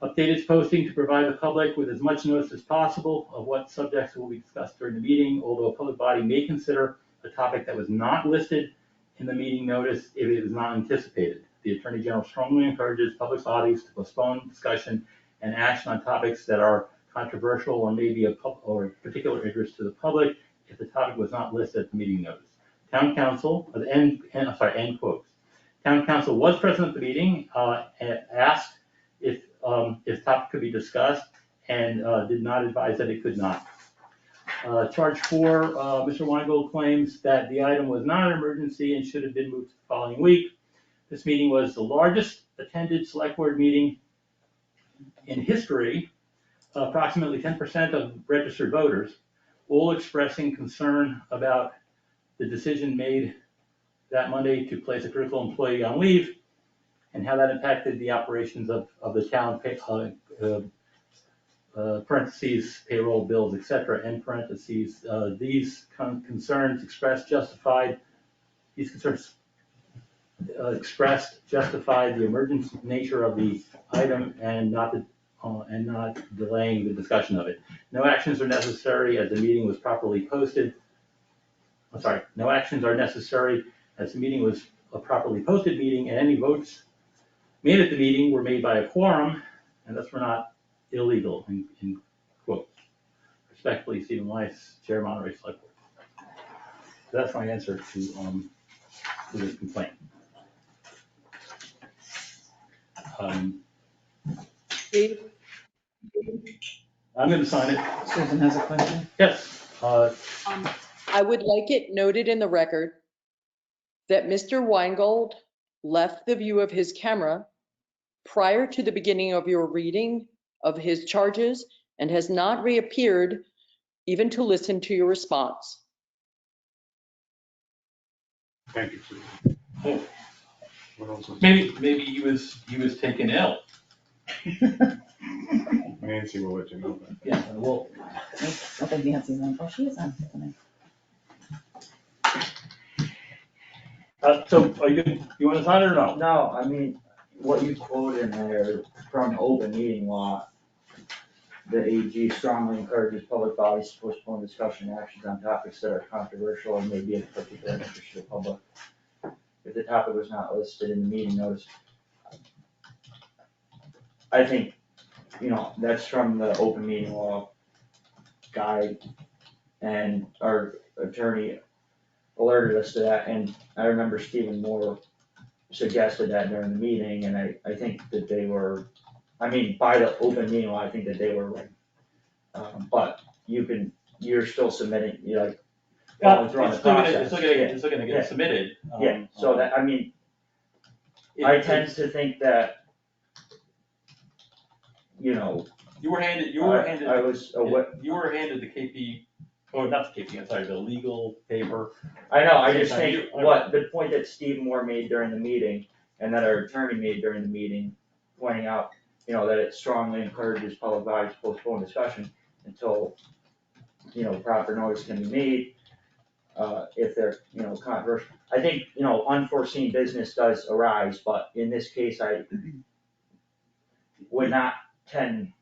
update its posting to provide the public with as much notice as possible of what subjects will be discussed during the meeting, although a public body may consider a topic that was not listed in the meeting notice if it is not anticipated. The Attorney General strongly encourages public bodies to postpone discussion and action on topics that are controversial or may be of particular interest to the public if the topic was not listed at the meeting notice. Town council, end quotes. Town council was present at the meeting, asked if topic could be discussed, and did not advise that it could not. Charge four, Mr. Weingold claims that the item was not an emergency and should have been moved to the following week. This meeting was the largest attended select board meeting in history. Approximately 10% of registered voters, all expressing concern about the decision made that Monday to place a critical employee on leave and how that impacted the operations of the town, parentheses, payroll, bills, etc., end parentheses. These concerns justified the emergent nature of the item and not delaying the discussion of it. No actions are necessary as the meeting was properly posted. No actions are necessary as the meeting was a properly posted meeting, and any votes made at the meeting were made by a quorum, and thus were not illegal, in quote. Respectfully, Stephen Weiss, Chair, Monterey Select Board. So that's my answer to this complaint. Steve? I'm going to sign it. Susan has a question. Yes. I would like it noted in the record that Mr. Weingold left the view of his camera prior to the beginning of your reading of his charges and has not reappeared even to listen to your response. Thank you, Susan. What else was Maybe he was taken ill. Nancy will let you know that. Yeah. Well, I think Nancy's on. Oh, she is on tonight. so are you want to sign it or no? No, I mean, what you quoted in there from open meeting law, the AG strongly encourages public bodies to postpone discussion and actions on topics that are controversial and may be of particular interest to the public. If the topic was not listed in the meeting notice, I think, that's from the open meeting law guide, and our attorney alerted us to that, and I remember Stephen Moore suggested that during the meeting, and I think that they were, by the open meeting law, I think that they were right. But you're still submitting, following through on the process. It's still gonna get submitted. Yeah, so that, I tend to think that you know, You were handed, I was aware, you were handed the KP, or not the KP, I'm sorry, the legal paper. I know, I just Same time think you- what, the point that Steve Moore made during the meeting, and that our attorney made during the meeting, pointing out, you know, that it strongly encourages public bodies to postpone discussion until, you know, proper notice can be made, if they're, you know, controversial. I think, you know, unforeseen business does arise, but in this case, I would not tend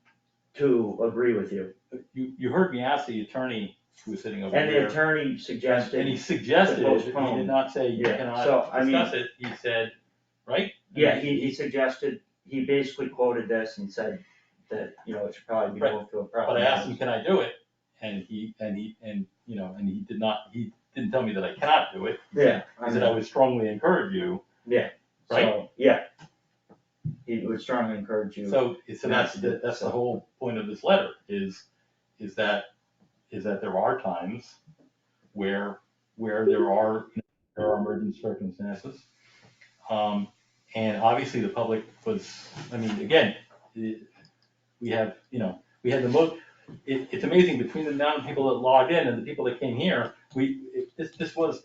to agree with you. You heard me ask the attorney who was sitting over And the here. attorney suggested. And he suggested, to it, he postpone. did not say you Yeah, so, cannot I mean- discuss it, he said, right? Yeah, he suggested, he basically quoted this and said that, you know, it should probably be Right. moved to a proper. But I asked him, can I do it? And he, you know, and he didn't tell me that I cannot do it. Yeah. He said I would strongly encourage you. Yeah. Right? So, yeah. He would strongly encourage you. So that's the whole point of this letter, is that there are times where there are emergent circumstances. And obviously the public was, I mean, again, we have the most, it's amazing, between the amount of people that logged in and the people that came here, this was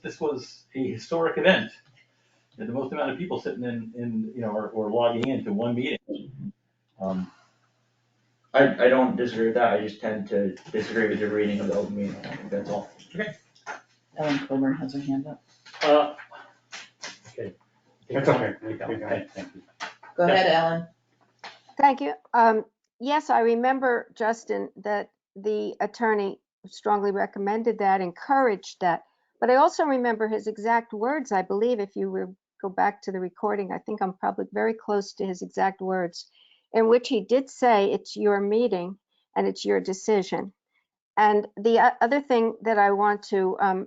a historic event. We had the most amount of people sitting in you know, or logging into one meeting. I don't disagree with that, I just tend to disagree with your reading of the open meeting, I think that's all. Ellen Coburn has her hand up. Okay. That's okay. Okay, thank you. Go ahead, Ellen. Thank you. Yes, I remember, Justin, that the attorney strongly recommended that, encouraged that. But I also remember his exact words, I believe, if you go back to the recording, I think I'm probably very close to his exact words, in which he did say it's your meeting and it's your decision. And the other thing that I want to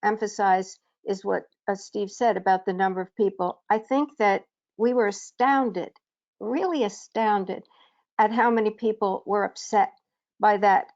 emphasize is what Steve said about the number of people. I think that we were astounded, really astounded, at how many people were upset by that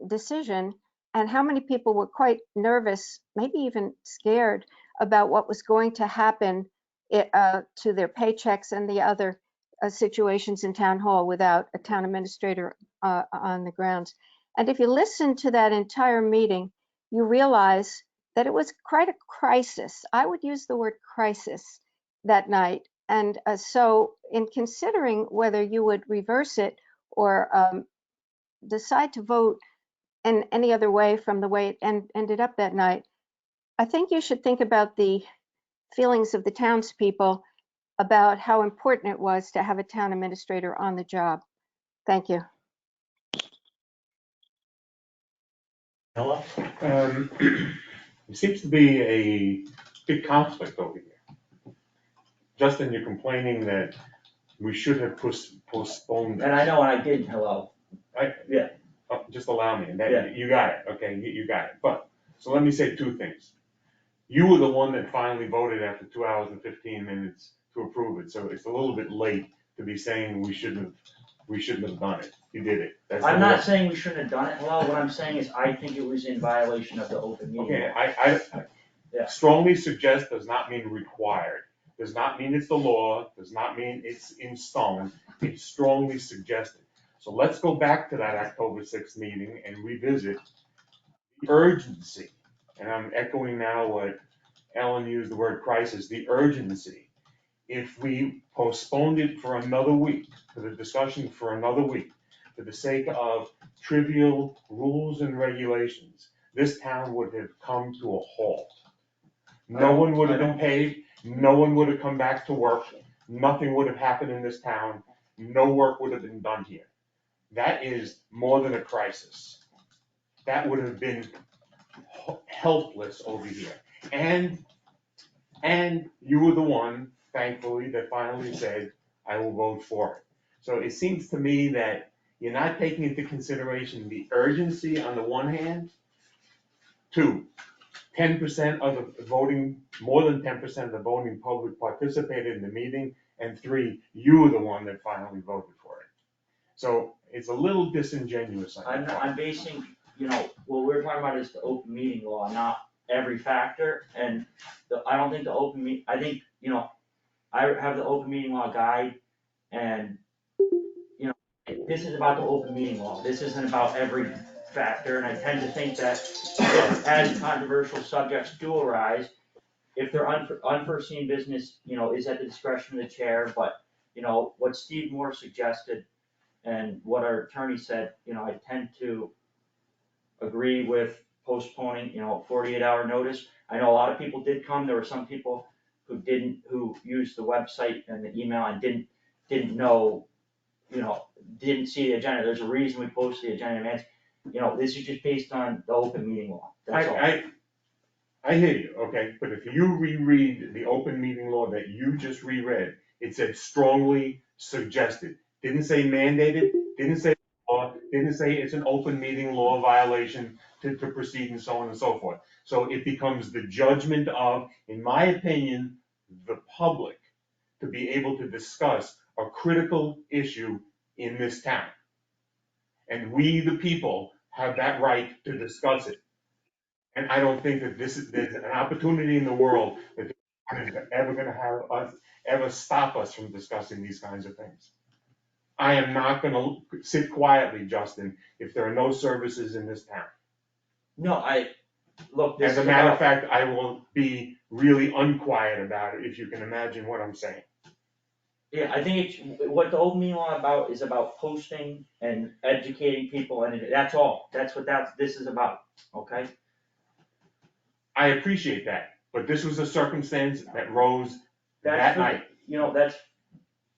decision, and how many people were quite nervous, maybe even scared about what was going to happen to their paychecks and the other situations in town hall without a town administrator on the grounds. And if you listen to that entire meeting, you realize that it was quite a crisis. I would use the word crisis that night. And so in considering whether you would reverse it or decide to vote in any other way from the way it ended up that night, I think you should think about the feelings of the townspeople about how important it was to have a town administrator on the job. Thank you. Hello? There seems to be a big conflict over here. Justin, you're complaining that we should have postponed. And I know, and I did, hello. Oh, just allow me, and Yeah. that, you got it, okay, you got it. But, so let me say two things. You were the one that finally voted after 2 hours and 15 minutes to approve it, so it's a little bit late to be saying we shouldn't have done it. You did it. That's I'm the not way- saying we shouldn't have done it, hello, what I'm saying is I think it was in violation of the open meeting Okay, law. Yeah. I strongly suggest does not mean required, does not mean it's the law, does not mean it's in stone, it's strongly suggested. So let's go back to that October 6th meeting and revisit the urgency. And I'm echoing now what Ellen used the word crisis, the urgency. If we postponed it for another week, for the discussion for another week, for the sake of trivial rules and regulations, this town would have come to a halt. No one would have been paid, no one would have come back to work, nothing would have happened in this town, no work would have been done here. That is more than a crisis. That would have been helpless over here. And you were the one, thankfully, that finally said, I will vote for it. So it seems to me that you're not taking into consideration the urgency on the one hand. 2, 10% of the voting, more than 10% of the voting public participated in the meeting. And 3, you were the one that finally voted for it. So it's a little disingenuous on your part. I'm basing, you know, what we're talking about is the open meeting law, not every factor, and I don't think I think, you know, I have the open meeting law guide, and, you know, this is about the open meeting law. This isn't about every factor, and I tend to think that as controversial subjects do arise, if they're unforeseen business, is at the discretion of the chair, but, what Steve Moore suggested and what our attorney said, I tend to agree with postponing, 48-hour notice. I know a lot of people did come. There were some people who used the website and the email and didn't know, didn't see the agenda. There's a reason we post the agenda in advance. This is just based on the open meeting law. That's all. I hear you, okay, but if you reread the open meeting law that you just reread, it said strongly suggested. Didn't say mandated, didn't say law, didn't say it's an open meeting law violation to proceed and so on and so forth. So it becomes the judgment of, in my opinion, the public to be able to discuss a critical issue in this town. And we, the people, have that right to discuss it. And I don't think that there's an opportunity in the world that is ever gonna have us, ever stop us from discussing these kinds of things. I am not gonna sit quietly, Justin, if there are no services in this town. No, look, this As a is matter of about, fact, I will be really unquiet about it, if you can imagine what I'm saying. yeah, I think what the open meeting law about is about posting and educating people, and that's all. That's what this is about, okay? I appreciate that, but this was a circumstance that rose that night. That's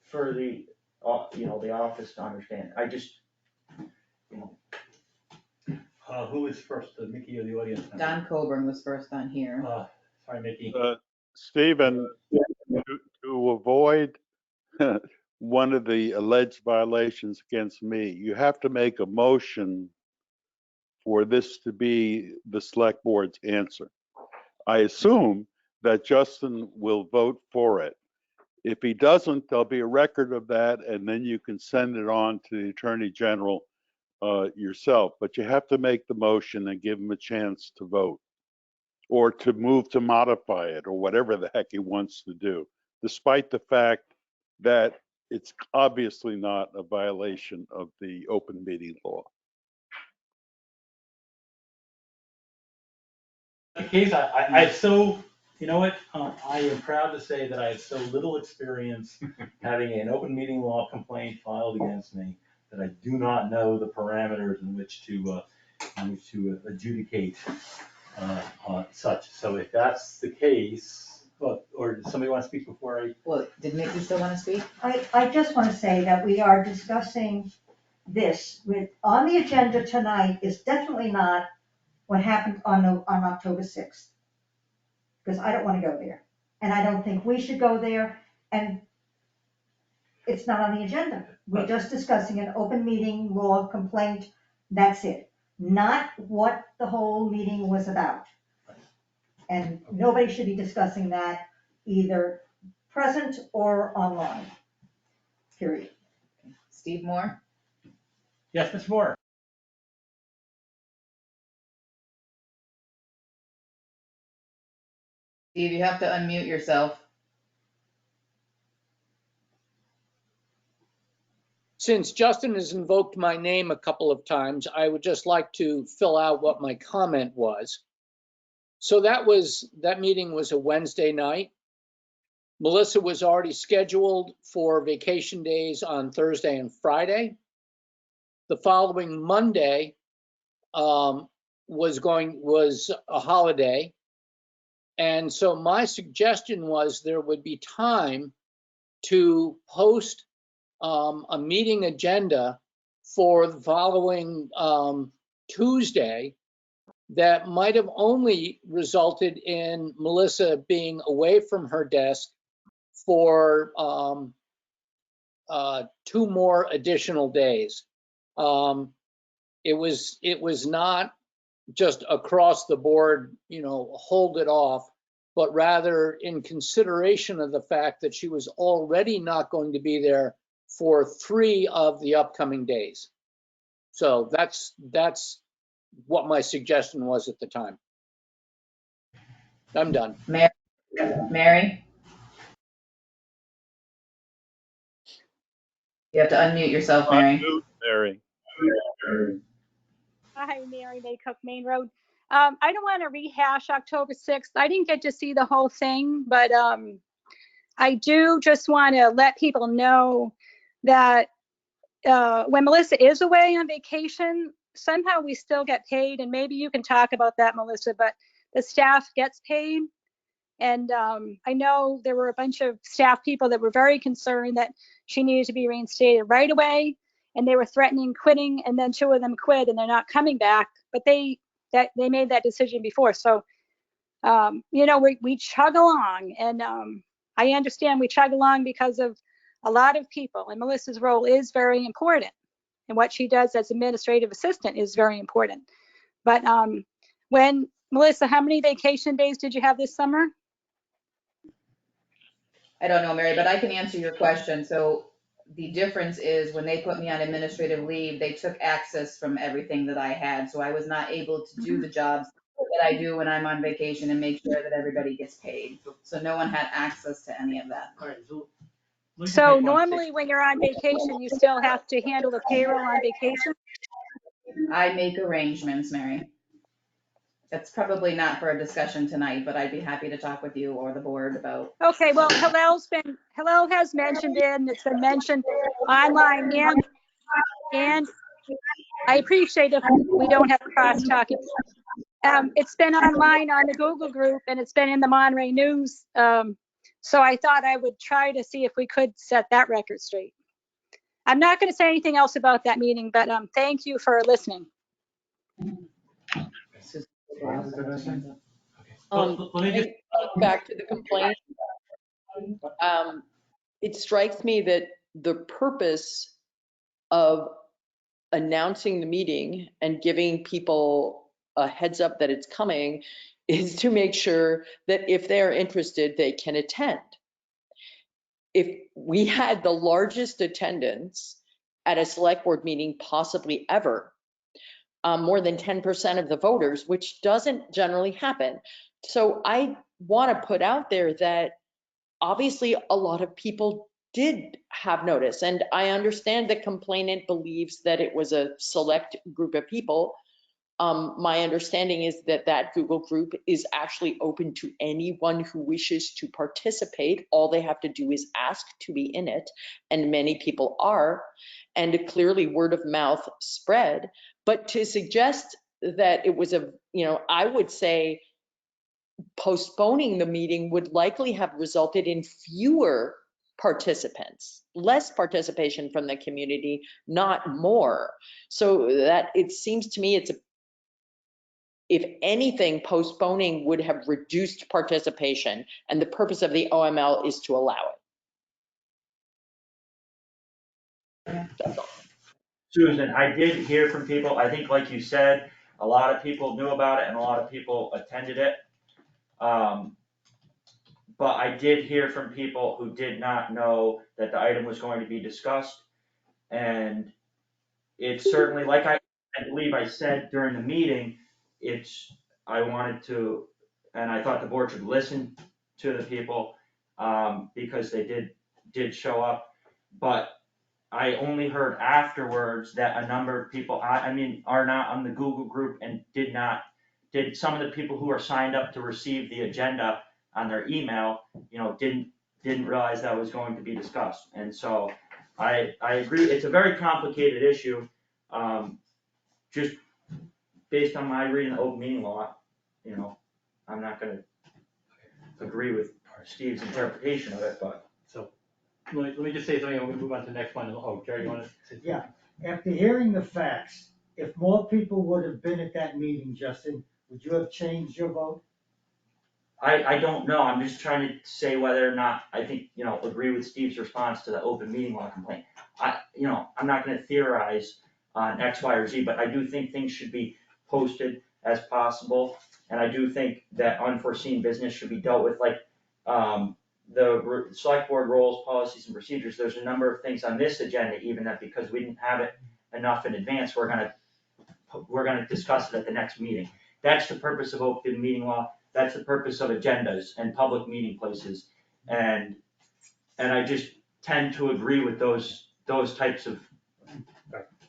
for the, the office to understand. I just, Who was first, Mickey or the audience member? Don Coburn was first on here. Sorry, Mickey. Stephen, to avoid one of the alleged violations against me, you have to make a motion for this to be the select board's answer. I assume that Justin will vote for it. If he doesn't, there'll be a record of that, and then you can send it on to the Attorney General yourself. But you have to make the motion and give him a chance to vote, or to move to modify it, or whatever the heck he wants to do, despite the fact that it's obviously not a violation of the open meeting law. In case I so, you know what, I am proud to say that I have so little experience having an open meeting law complaint filed against me that I do not know the parameters in which to adjudicate such. So if that's the case, or does somebody want to speak before I? Well, did Mickey still want to speak? I just want to say that we are discussing this on the agenda tonight is definitely not what happened on October 6th. Because I don't want to go there. And I don't think we should go there. And it's not on the agenda. We're just discussing an open meeting law complaint. That's it. Not what the whole meeting was about. And nobody should be discussing that either present or online. Period. Steve Moore? Yes, Ms. Moore. Steve, you have to unmute yourself. Since Justin has invoked my name a couple of times, I would just like to fill out what my comment was. So that meeting was a Wednesday night. Melissa was already scheduled for vacation days on Thursday and Friday. The following Monday was a holiday. And so my suggestion was there would be time to post a meeting agenda for the following Tuesday that might have only resulted in Melissa being away from her desk for 2 more additional days. It was not just across the board, hold it off, but rather in consideration of the fact that she was already not going to be there for 3 of the upcoming days. So that's what my suggestion was at the time. I'm done. Mary? You have to unmute yourself, Mary. Unmute, Mary. Hi, Mary May Cook, Main Road. I don't want to rehash October 6th. I didn't get to see the whole thing, but I do just want to let people know that when Melissa is away on vacation, somehow we still get paid, and maybe you can talk about that, Melissa, but the staff gets paid. And I know there were a bunch of staff people that were very concerned that she needed to be reinstated right away, and they were threatening quitting, and then 2 of them quit and they're not coming back, but they made that decision before. So we chug along, and I understand we chug along because of a lot of people, and Melissa's role is very important, and what she does as administrative assistant is very important. But Melissa, how many vacation days did you have this summer? I don't know, Mary, but I can answer your question. So the difference is when they put me on administrative leave, they took access from everything that I had. So I was not able to do the jobs that I do when I'm on vacation and make sure that everybody gets paid. So no one had access to any of that. All right, so. let me So make one normally when you're on vacation, you still have to handle the payroll on vacation? I make arrangements, Mary. That's probably not for a discussion tonight, but I'd be happy to talk with you or the board about. Okay, well, Hillel has mentioned it, and it's been mentioned online, and I appreciate if we don't have cross talking. It's been online on the Google group, and it's been in the Monterey News. So I thought I would try to see if we could set that record straight. I'm not going to say anything else about that meeting, but thank you for listening. Back to the complaint. It strikes me that the purpose of announcing the meeting and giving people a heads up that it's coming is to make sure that if they're interested, they can attend. If we had the largest attendance at a select board meeting possibly ever, more than 10% of the voters, which doesn't generally happen. So I want to put out there that obviously a lot of people did have notice, and I understand the complainant believes that it was a select group of people. My understanding is that that Google group is actually open to anyone who wishes to participate. All they have to do is ask to be in it, and many people are, and clearly word of mouth spread. But to suggest that it was I would say postponing the meeting would likely have resulted in fewer participants, less participation from the community, not more. So that it seems to me if anything, postponing would have reduced participation, and the purpose of the OML is to allow it. Susan, I did hear from people, I think like you said, a lot of people knew about it and a lot of people attended it. But I did hear from people who did not know that the item was going to be discussed. And it's certainly, like I believe I said during the meeting, I wanted to, and I thought the board should listen to the people, because they did show up. But I only heard afterwards that a number of people, are not on the Google group and did some of the people who are signed up to receive the agenda on their email, didn't realize that was going to be discussed. And so I agree, it's a very complicated issue. Just based on my reading of the open meeting law, I'm not gonna agree with Steve's interpretation of it, but. So, let me just say something, and we'll move on to the next one. Oh, Jerry, you wanna say something? Yeah, after hearing the facts, if more people would have been at that meeting, Justin, would you have changed your vote? I don't know, I'm just trying to say whether or not, I think, agree with Steve's response to the open meeting law complaint. I'm not gonna theorize on X, Y, or Z, but I do think things should be posted as possible. And I do think that unforeseen business should be dealt with, like, the select board roles, policies, and procedures. There's a number of things on this agenda, even that because we didn't have it enough in advance, we're gonna discuss it at the next meeting. That's the purpose of open meeting law. That's the purpose of agendas and public meeting places. And I just tend to agree with those those types of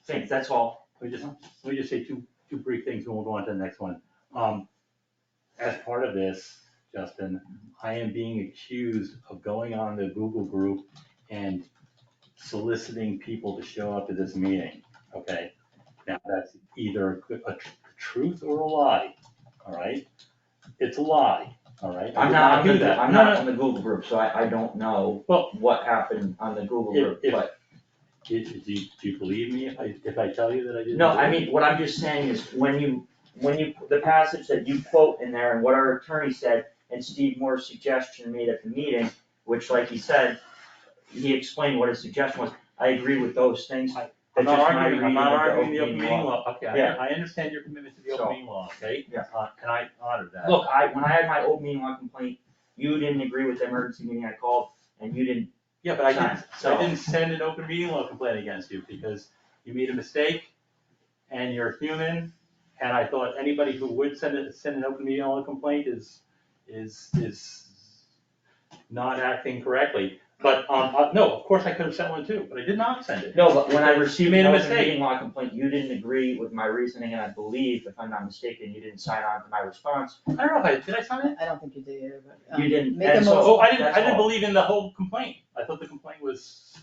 things, that's all. Let me just say two brief things and we'll go on to the next one. As part of this, Justin, I am being accused of going on the Google group and soliciting people to show up to this meeting, okay? Now, that's either a truth or a lie, all right? It's a lie, all right? I I'm did not do that. I'm No, not no. on the Google group, so I don't know Well, what happened on the Google group, if- but. Do you believe me if I tell you that I didn't? No, do I it? mean, what I'm just saying is when you, the passage that you quote in there and what our attorney said and Steve Moore's suggestion made at the meeting, which like he said, he explained what his suggestion was, I agree with those things. I'm not That's just my arguing, I'm reading not of the arguing the open meeting law, okay, Yeah. I understand your commitment to the open So, meeting law, okay? yeah. And I honor that. Look, when I had my open meeting law complaint, you didn't agree with the emergency meeting I called and you didn't. Yeah, but I So- didn't send an open meeting law complaint against you because you made a mistake and you're human. And I thought anybody who would send an open meeting law complaint is not acting correctly. But, no, of course I could have sent one too, but I did not send it. No, but when I Because received you made the a open mistake. meeting law complaint, you didn't agree with my reasoning, and I believe, if I'm not mistaken, you didn't sign on to my response. I don't know, did I sign it? I don't think you did either, but. You didn't, Make a and so- motion. Oh, I That's didn't all. believe in the whole complaint. I thought the complaint was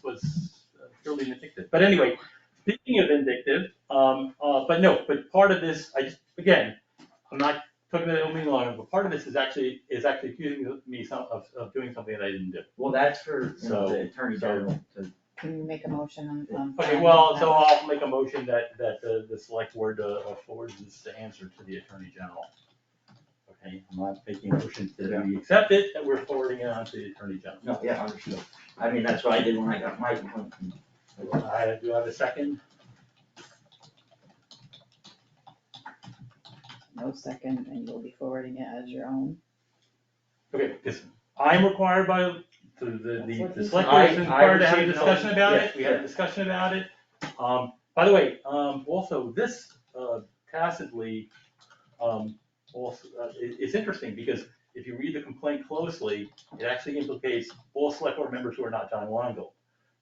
purely vindictive. But anyway, speaking of vindictive, but part of this, again, I'm not talking about the open meeting law, but part of this is actually accusing me of doing something that I didn't do. Well, that's for, the Attorney So- General to. Can you make a motion on? Okay, well, so I'll make a motion that the select board forwards this answer to the Attorney General. Okay, I'm not making a motion that we accept it, that we're forwarding it on to the Attorney General. No, yeah, understood. I mean, that's what I did when I got my complaint. Do I have a second? No second, and you'll be forwarding it as your own. Okay, because I'm required by, the That's what he select said. board is I required to have a received no- discussion about yeah, it, we had a yeah. discussion about it. By the way, also, this tacitly, also, it's interesting, because if you read the complaint closely, it actually implicates all select board members who are not John Weingold.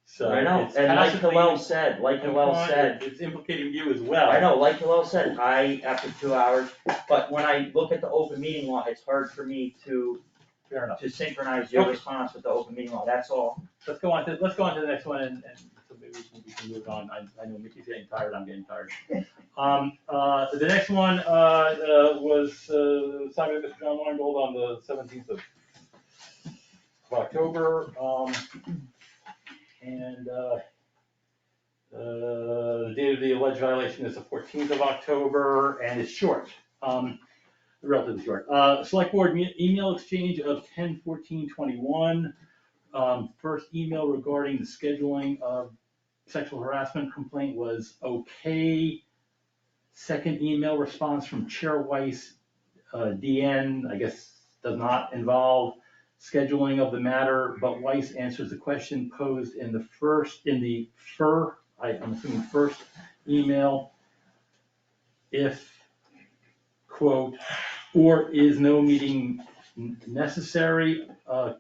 So I know, it's and like tacitly Hillel said, it's implicating you as well. I know, like Hillel said, after 2 hours, but when I look at the open meeting law, it's hard for me to Fair enough. synchronize your Okay. response with the open meeting law, that's all. Let's go on to the next one and so maybe we can move on. I know Mickey's getting tired, I'm getting tired. The next one, was, signed by Mr. John Weingold on the 17th of October. And, the date of the alleged violation is the 14th of October and it's short. Relatively short. Select board email exchange of 10/14/21. First email regarding the scheduling of sexual harassment complaint was okay. Second email response from Chair Weiss, DN, I guess does not involve scheduling of the matter, but Weiss answers the question posed in the I'm assuming first email. If, quote, or is no meeting necessary,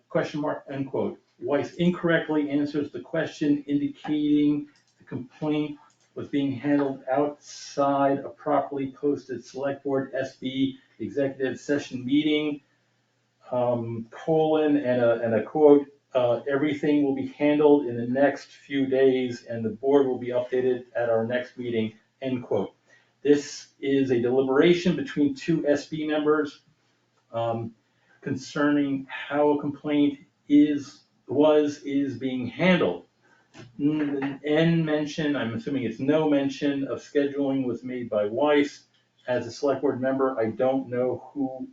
question mark, end quote. Weiss incorrectly answers the question indicating the complaint was being handled outside a properly posted select board SB executive session meeting, colon, and a quote, everything will be handled in the next few days and the board will be updated at our next meeting, end quote. This is a deliberation between two SB members concerning how a complaint is being handled. N mention, I'm assuming it's no mention of scheduling was made by Weiss. As a select board member, I don't know who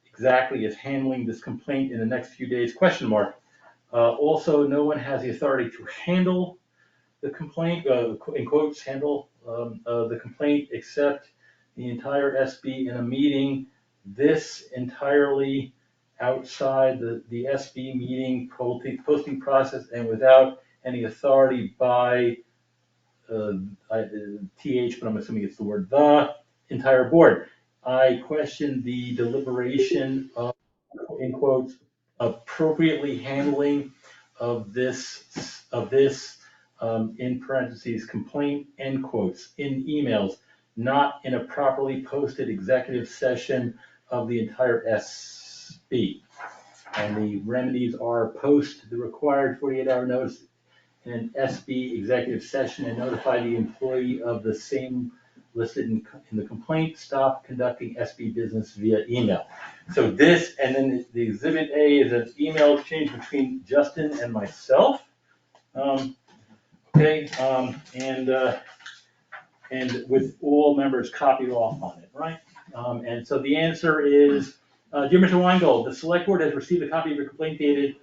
exactly is handling this complaint in the next few days, question mark. Also, no one has the authority to handle the complaint, in quotes, handle the complaint except the entire SB in a meeting. This entirely outside the SB meeting posting process and without any authority by TH, but I'm assuming it's the word the entire board. I question the deliberation of, in quotes, appropriately handling of this in parentheses, complaint, end quotes, in emails, not in a properly posted executive session of the entire SB. And the remedies are post the required 48-hour notice in an SB executive session and notify the employee of the same listed in the complaint, stop conducting SB business via email. So this, and then the exhibit A is an email exchange between Justin and myself. Okay, and with all members copied off on it, right? And so the answer is, dear Mr. Weingold, the select board has received a copy of your complaint dated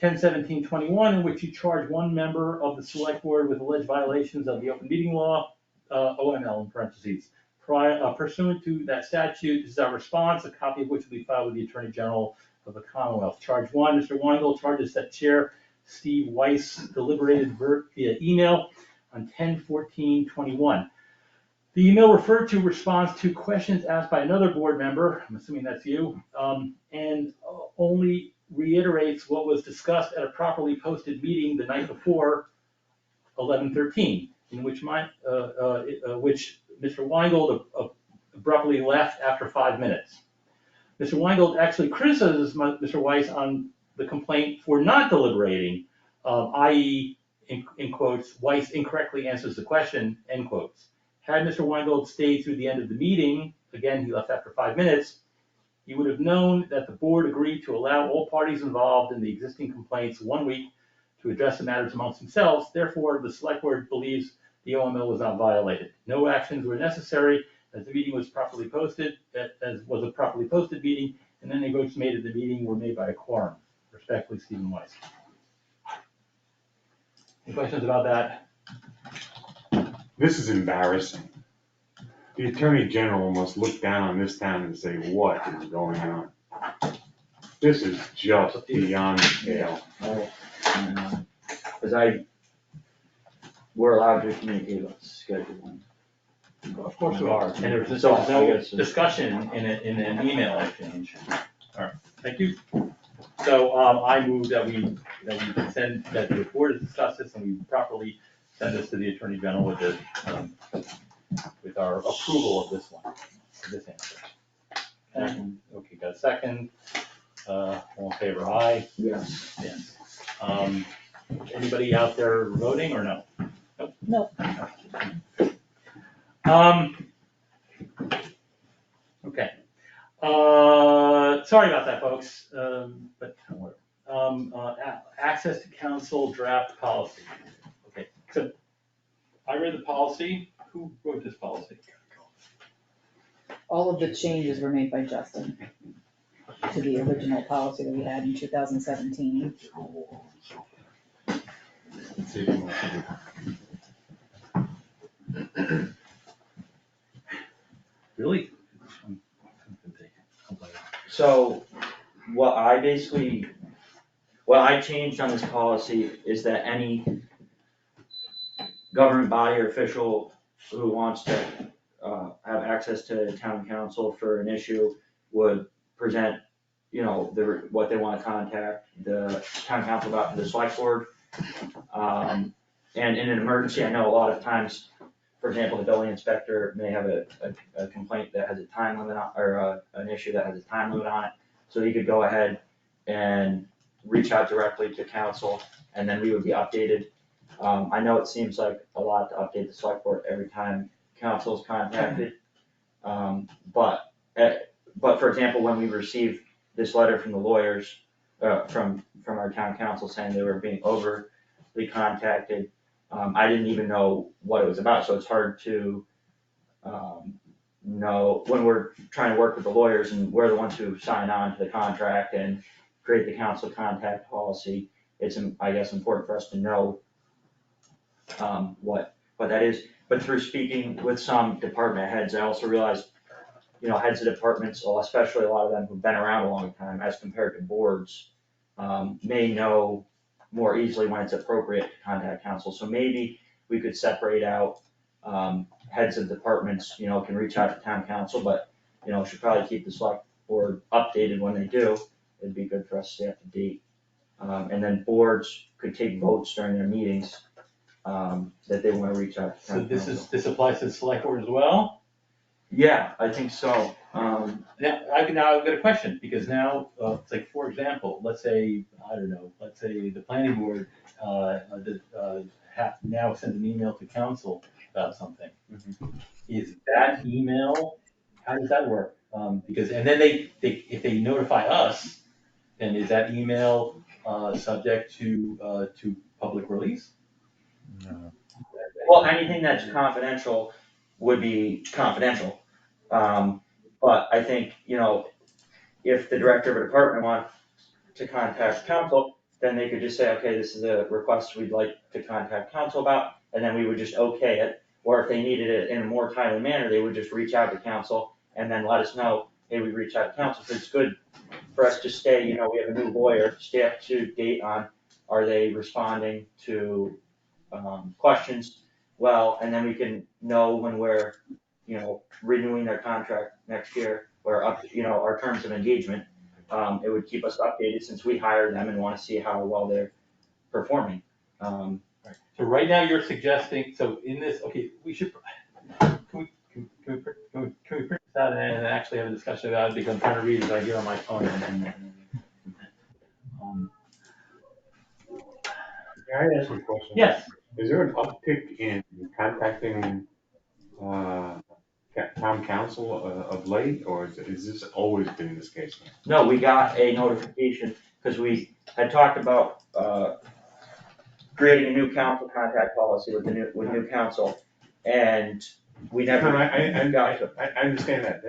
10/17/21, in which you charge one member of the select board with alleged violations of the open meeting law, OML in parentheses. Pursuant to that statute, this is our response, a copy of which will be filed with the Attorney General of the Commonwealth. Charge one, Mr. Weingold charges that Chair Steve Weiss deliberated via email on 10/14/21. The email referred to responds to questions asked by another board member, I'm assuming that's you, and only reiterates what was discussed at a properly posted meeting the night before, 11/13, in which which Mr. Weingold abruptly left after 5 minutes. Mr. Weingold actually criticizes Mr. Weiss on the complaint for not deliberating, i.e., in quotes, Weiss incorrectly answers the question, end quotes. Had Mr. Weingold stayed through the end of the meeting, again, he left after 5 minutes, he would have known that the board agreed to allow all parties involved in the existing complaints 1 week to address the matters amongst themselves. Therefore, the select board believes the OML was not violated. No actions were necessary as the meeting was properly posted, as was a properly posted meeting, and then the votes made at the meeting were made by a quorum. Respectfully, Stephen Weiss. Any questions about that? This is embarrassing. The Attorney General must look down on this town and say, what is going on? This is just beyond the pale. Because we're allowed to communicate about scheduling. Of course we are, and there's So, no discussion in an email exchange. All right, thank you. So I move that we send, that the board has discussed this and we properly send this to the Attorney General with our approval of this one, this answer. Okay, got a second. All in favor, aye? Yes. Yes. Anybody out there voting or no? Nope. No. Okay. Sorry about that, folks, but access to council draft policy. Okay, so I read the policy. Who wrote this policy? All of the changes were made by Justin to the original policy that we had in 2017. Let's see if you want to do. Really? So what I changed on this policy is that any government body or official who wants to have access to town council for an issue would present, what they want to contact the town council about to the select board. And in an emergency, I know a lot of times, for example, the building inspector may have a complaint that has a time limit on, or an issue that has a time limit on it. So he could go ahead and reach out directly to council, and then we would be updated. I know it seems like a lot to update the select board every time council is contacted. But for example, when we received this letter from the lawyers, from our town council saying they were being overly contacted, I didn't even know what it was about, so it's hard to know when we're trying to work with the lawyers and we're the ones who sign on to the contract and create the council contact policy. It's, I guess, important for us to know what that is. But through speaking with some department heads, I also realized, heads of departments, especially a lot of them who've been around a long time as compared to boards, may know more easily when it's appropriate to contact council. So maybe we could separate out heads of departments, can reach out to town council, but, should probably keep the select board updated when they do. It'd be good for us to stay up to date. And then boards could take votes during their meetings that they wanna reach out to So town this council. this applies to the select board as well? Yeah, I think so. Now, I've got a question, because now, it's like, for example, let's say, I don't know, let's say the planning board, now sends an email to council about something. Is that email, how does that work? Because, and then if they notify us, then is that email, subject to public release? Well, anything that's confidential would be confidential. But I think, if the director of a department wants to contact council, then they could just say, okay, this is a request we'd like to contact council about, and then we would just okay it. Or if they needed it in a more timely manner, they would just reach out to council and then let us know, hey, we reached out to council. So it's good for us to stay, we have a new lawyer, stay up to date on, are they responding to questions well, and then we can know when we're, renewing their contract next year, or up, our terms of engagement. It would keep us updated since we hired them and wanna see how well they're performing. So right now you're suggesting, so in this, okay, we should, can we print this out and actually have a discussion about it, because I'm trying to read it right here on my phone Can I ask you a question? Yes. Is there an uptick in contacting, town council of late, or is this always been this case? No, we got a notification, cause we had talked about, creating a new council contact policy with new council, and we never got to. I understand that.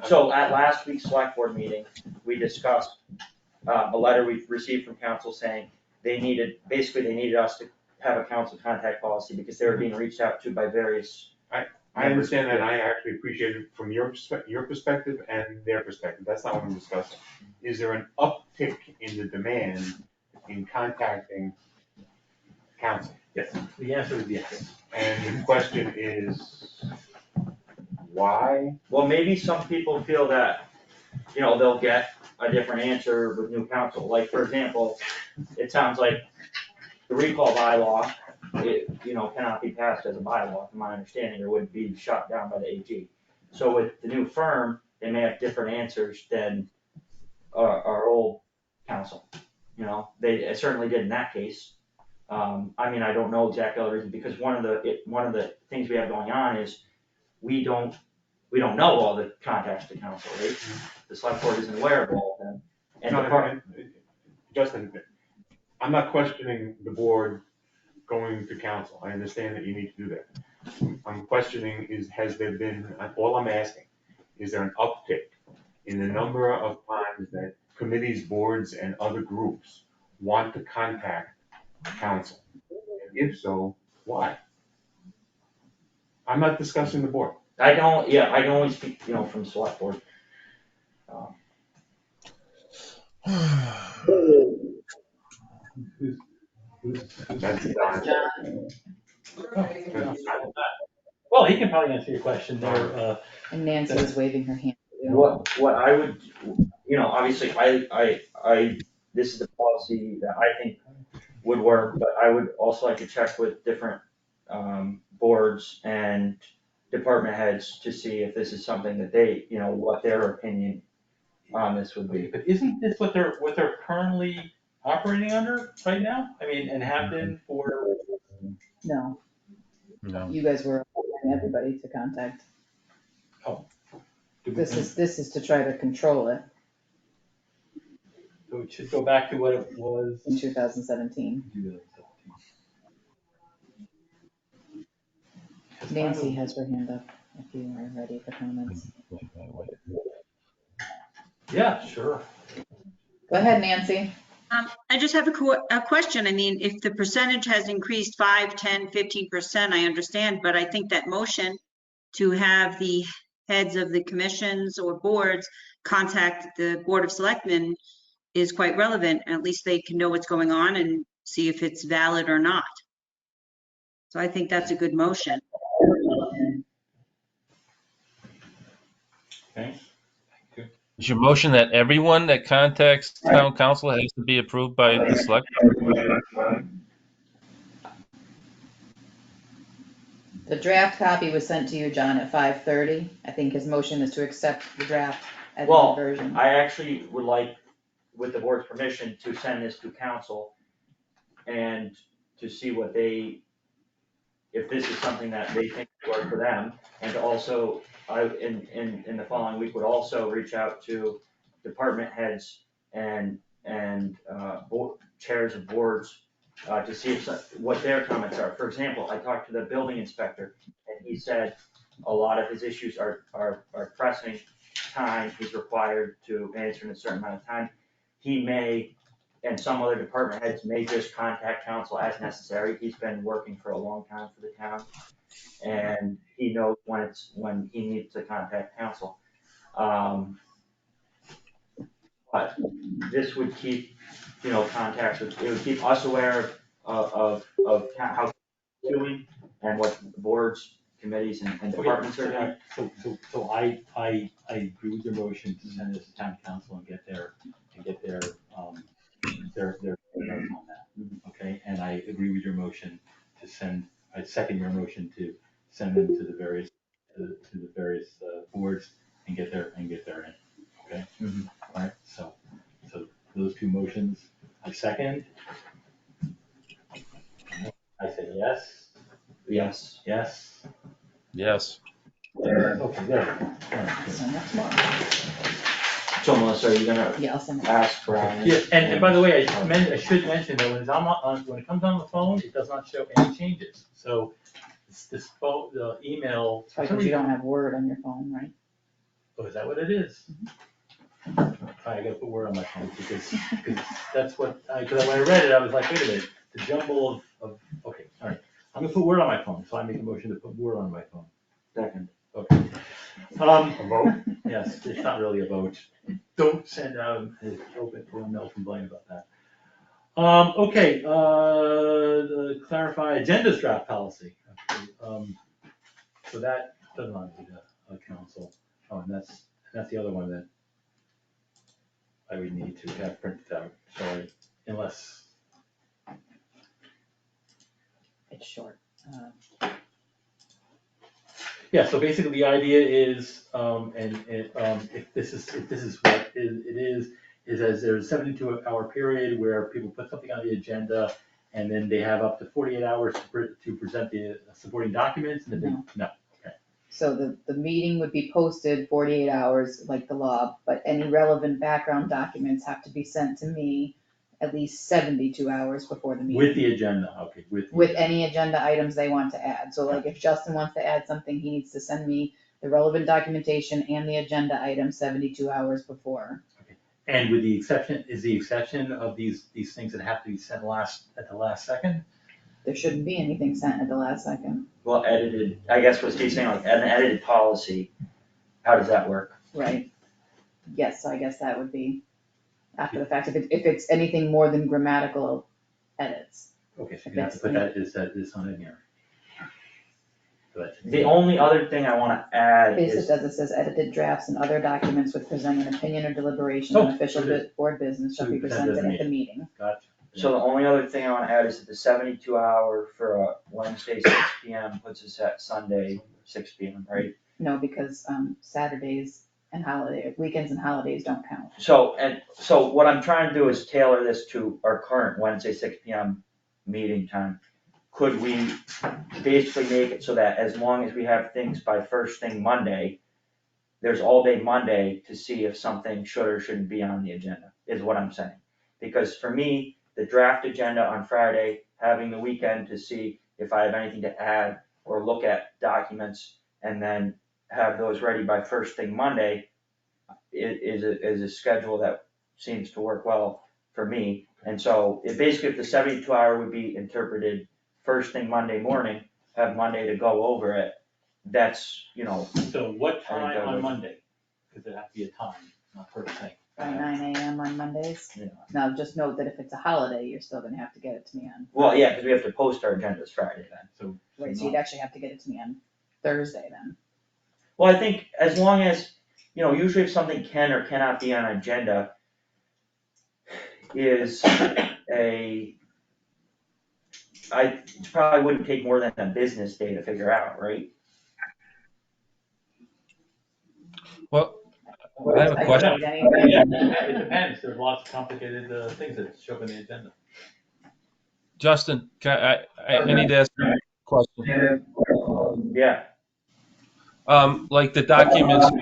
So at last week's select board meeting, we discussed, a letter we received from council saying they needed us to have a council contact policy because they were being reached out to by various. I understand that, and I actually appreciate it from your perspective and their perspective. That's not what I'm discussing. Is there an uptick in the demand in contacting council? Yes, the answer is yes. And the question is, why? Well, maybe some people feel that, they'll get a different answer with new council. Like, for example, it sounds like the recall bylaw, cannot be passed as a bylaw, from my understanding, or would be shot down by the AG. So with the new firm, they may have different answers than our old council. They certainly did in that case. I don't know exactly the reason, because one of the things we have going on is we don't know all the contacts to council, right? The select board isn't aware of all of them. And Justin, I'm not questioning the board going to council. I understand that you need to do that. I'm questioning has there been, all I'm asking, is there an uptick in the number of times that committees, boards, and other groups want to contact council? And if so, why? I'm not discussing the board. I can only speak, from select board. That's John. Well, he can probably answer your question there. And Nancy is waving her hand. What I would, obviously, this is the policy that I think would work, but I would also like to check with different, boards and department heads to see if this is something that they, what their opinion on this would be. But isn't this what they're currently operating under right now? And have been for. No, No. you guys were allowing everybody to contact. Oh. This is to try to control it So it should go back to what it was. in 2017. Nancy has her hand up if you are ready for comments. Yeah, sure. Go ahead, Nancy. I just have a question. If the percentage has increased 5, 10, 15%, I understand, but I think that motion to have the heads of the commissions or boards contact the Board of Selectmen is quite relevant. At least they can know what's going on and see if it's valid or not. So I think that's a good motion. Okay. Is your motion that everyone that contacts town council has to be approved by the select? The draft copy was sent to you, John, at 5:30. I think his motion is to accept the draft edited Well, version. I actually would like, with the board's permission, to send this to council and to see what they, if this is something that they think would work for them, and to also, in the following week, would also reach out to department heads and board, chairs of boards, to see what their comments are. For example, I talked to the building inspector, and he said a lot of his issues are pressing time, he's required to answer in a certain amount of time. He may, and some other department heads may just contact council as necessary. He's been working for a long time for the town, and he knows when he needs to contact council. But this would keep, contacts, it would keep us aware of how we're doing and what boards, committees, and departments are doing. So I agree with your motion to send this to town council and get their notes on that, okay? And I agree with your motion to send, I second your motion to send them to the various, boards and get their input, okay? Alright, so those two motions, I second. I say yes. Yes. Yes. Yes. Okay, there we go. All right, good. So next month. So Melissa, are you gonna Yeah, I'll send it. ask Brian? Yeah, and by the way, I should mention that when it's when it comes on the phone, it does not show any changes. So this phone, the email. It's probably because you don't have Word on your phone, right? Oh, is that what it is? I gotta put Word on my phone because that's what, because when I read it, I was like, wait a minute, the jumble of, okay, all right. I'm gonna put Word on my phone, so I make a motion to put Word on my phone. Second. Okay. A vote? Yes, it's not really a vote. Don't send out an open email complaint about that. Okay, clarify agendas draft policy. Okay, so that does not need a council. Oh, and that's the other one that I would need to have printed out, sorry, unless, It's short. yeah, so basically the idea is, if this is what it is as there's a 72-hour period where people put something on the agenda and then they have up to 48 hours to present the supporting documents and then no. So the meeting would be posted 48 hours like the law, but any relevant background documents have to be sent to me at least 72 hours before the meeting. With the agenda, okay, With any agenda items they want to add. So like if Justin wants to add something, he needs to send me the relevant documentation and the agenda item 72 hours before. Okay. And with the exception of these things that have to be sent at the last second? There shouldn't be anything sent at the last second. Well, edited, I guess what Steve's saying, like an edited policy, how does that work? Right. Yes, so I guess that would be after the fact, if it's anything more than grammatical edits. Okay, so you have to put that is on in here. The only other thing I wanna add Basically, is, as it says, edited drafts and other documents which present an opinion or deliberation on official board business shall be presented at the meeting. Gotcha. so the only other thing I wanna add is that the 72-hour for a Wednesday 6 PM puts us at Sunday 6 PM, right? No, because Saturdays and weekends and holidays don't count. So what I'm trying to do is tailor this to our current Wednesday 6 PM meeting time. Could we basically make it so that as long as we have things by first thing Monday, there's all day Monday to see if something should or shouldn't be on the agenda, is what I'm saying. Because for me, the draft agenda on Friday, having the weekend to see if I have anything to add or look at documents, and then have those ready by first thing Monday, is a schedule that seems to work well for me. And so basically if the 72-hour would be interpreted first thing Monday morning, have Monday to go over it, that's, So what I think time that on would- Monday? Because it has to be a time, not first thing. By 9 AM on Mondays. Yeah. Now, just note that if it's a holiday, you're still gonna have to get it to me on. Well, yeah, because we have to post our agendas Friday then. So Right, so you'd actually have to get it to me on Thursday then. Well, I think as long as, usually if something can or cannot be on an agenda is it probably wouldn't take more than a business day to figure out, right? Well, I have a question. It depends, there's lots of complicated things that show up in the agenda. Justin, I need to ask you a question. Yeah. Like the documents at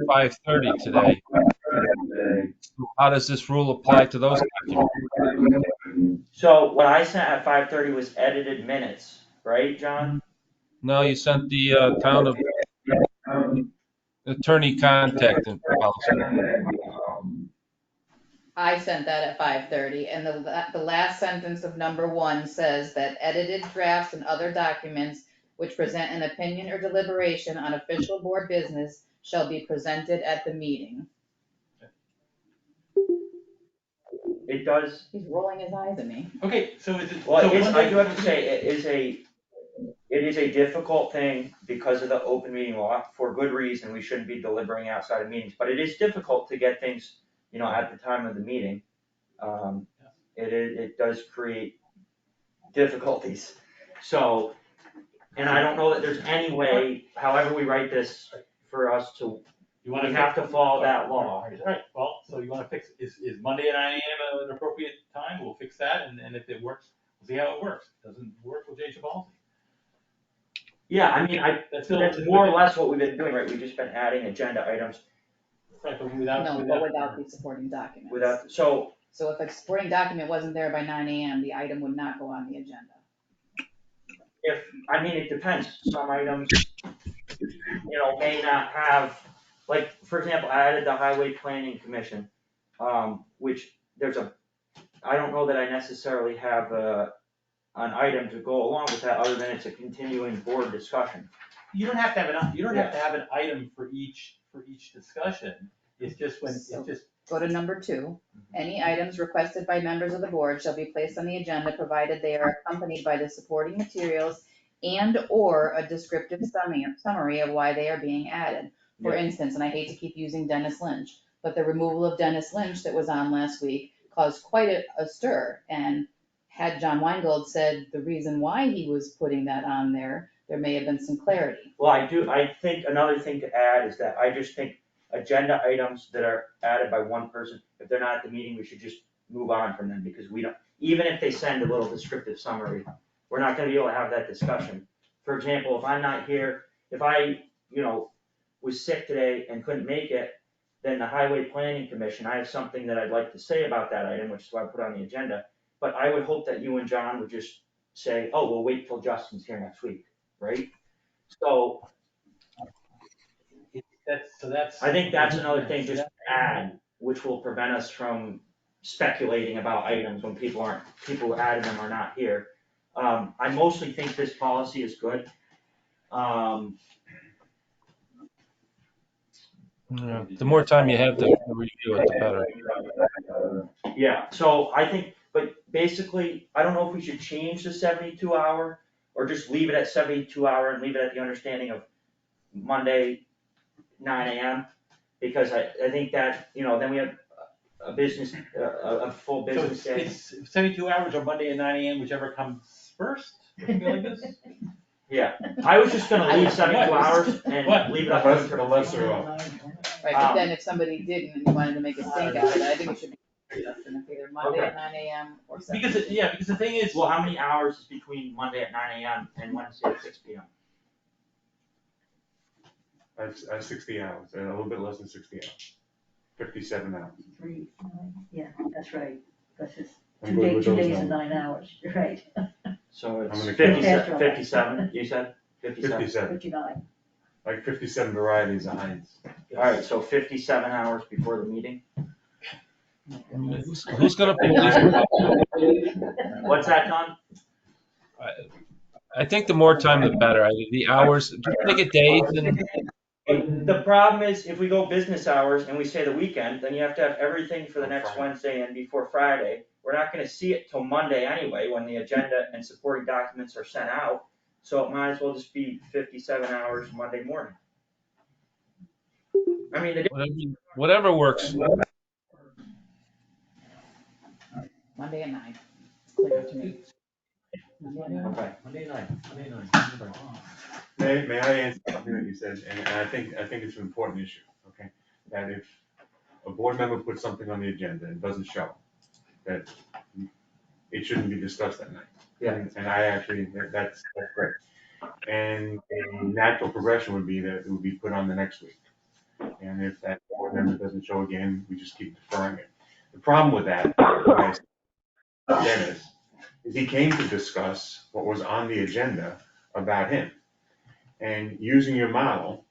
5:30 today. How does this rule apply to those documents? So what I sent at 5:30 was edited minutes, right, John? No, you sent the town of attorney contact policy. I sent that at 5:30, and the last sentence of number 1 says that edited drafts and other documents which present an opinion or deliberation on official board business shall be presented at the meeting. It does. He's rolling his eyes at me. Okay, so is it? Well, so I do have to say, it is a difficult thing because of the open meeting law, for good reason. We shouldn't be deliberating outside of meetings, but it is difficult to get things, at the time of the meeting. It does create difficulties. So, and I don't know that there's any way, however we write this, for us to, we have to follow that law. Right, well, so you wanna fix, is Monday at 9 AM an appropriate time? We'll fix that, and if it works, we'll see how it works. Doesn't work, we'll change the policy. Yeah, I mean, That's more or less what we've been doing, right? We've just been adding agenda items. Right, but Without the supporting documents. So if a supporting document wasn't there by 9 AM, the item would not go on the agenda. it depends. Some items, may not have, like, for example, I added the Highway Planning Commission, which I don't know that I necessarily have an item to go along with that, other than it's a continuing board discussion. You don't have to have an item for each discussion. It's just Go to number 2. Any items requested by members of the board shall be placed on the agenda, provided they are accompanied by the supporting materials and/or a descriptive summary of why they are being added. For instance, and I hate to keep using Dennis Lynch, but the removal of Dennis Lynch that was on last week caused quite a stir. And had John Weingold said the reason why he was putting that on there may have been some clarity. Well, I think another thing to add is that I just think agenda items that are added by one person, if they're not at the meeting, we should just move on from them, because we don't, even if they send a little descriptive summary, we're not gonna be able to have that discussion. For example, if I'm not here, if I, was sick today and couldn't make it, then the Highway Planning Commission, I have something that I'd like to say about that item, which is why I put it on the agenda. But I would hope that you and John would just say, oh, we'll wait till Justin's here next week, right? So I think that's another thing just to add, which will prevent us from speculating about items when people who added them are not here. I mostly think this policy is good. Yeah, the more time you have to review it, the better. Yeah, so I think, but basically, I don't know if we should change the 72 hour or just leave it at 72 hour and leave it at the understanding of Monday, 9 AM. Because I think that, then we have a full business day. It's 72 hours or Monday at 9 AM, whichever comes first, something like this? Yeah, I was just gonna leave 72 hours and leave it up to the lesser of. Right, but then if somebody didn't and you wanted to make a stink out of it, I think it should be Justin, either Monday at 9 AM or 7. Because the thing is. Well, how many hours is between Monday at 9 AM and Wednesday at 6 PM? That's 60 hours, and a little bit less than 60 hours. 57 hours. 3, 9, yeah, that's right, because it's I'm good with 2 those days and numbers. 9 hours, you're right. So it's I'm gonna 57, you said? 57, 59. like 57 varieties of Heinz. Alright, so 57 hours before the meeting. Who's gonna police it? What's that, Don? I think the more time, the better. The hours, just make it days and. The problem is, if we go business hours and we say the weekend, then you have to have everything for the next Wednesday and before Friday. We're not gonna see it till Monday anyway, when the agenda and supporting documents are sent out. So it might as well just be 57 hours Monday morning. I mean, whatever works. Monday at 9, it's clear to me. Okay. Monday night. May I answer something that you said, and I think it's an important issue, okay? That if a board member puts something on the agenda and doesn't show, that it shouldn't be discussed that night. Yeah. And I actually, that's great. And a natural progression would be that it would be put on the next week. And if that board member doesn't show again, we just keep deferring it. The problem with that, Dennis, is he came to discuss what was on the agenda about him. And using your model,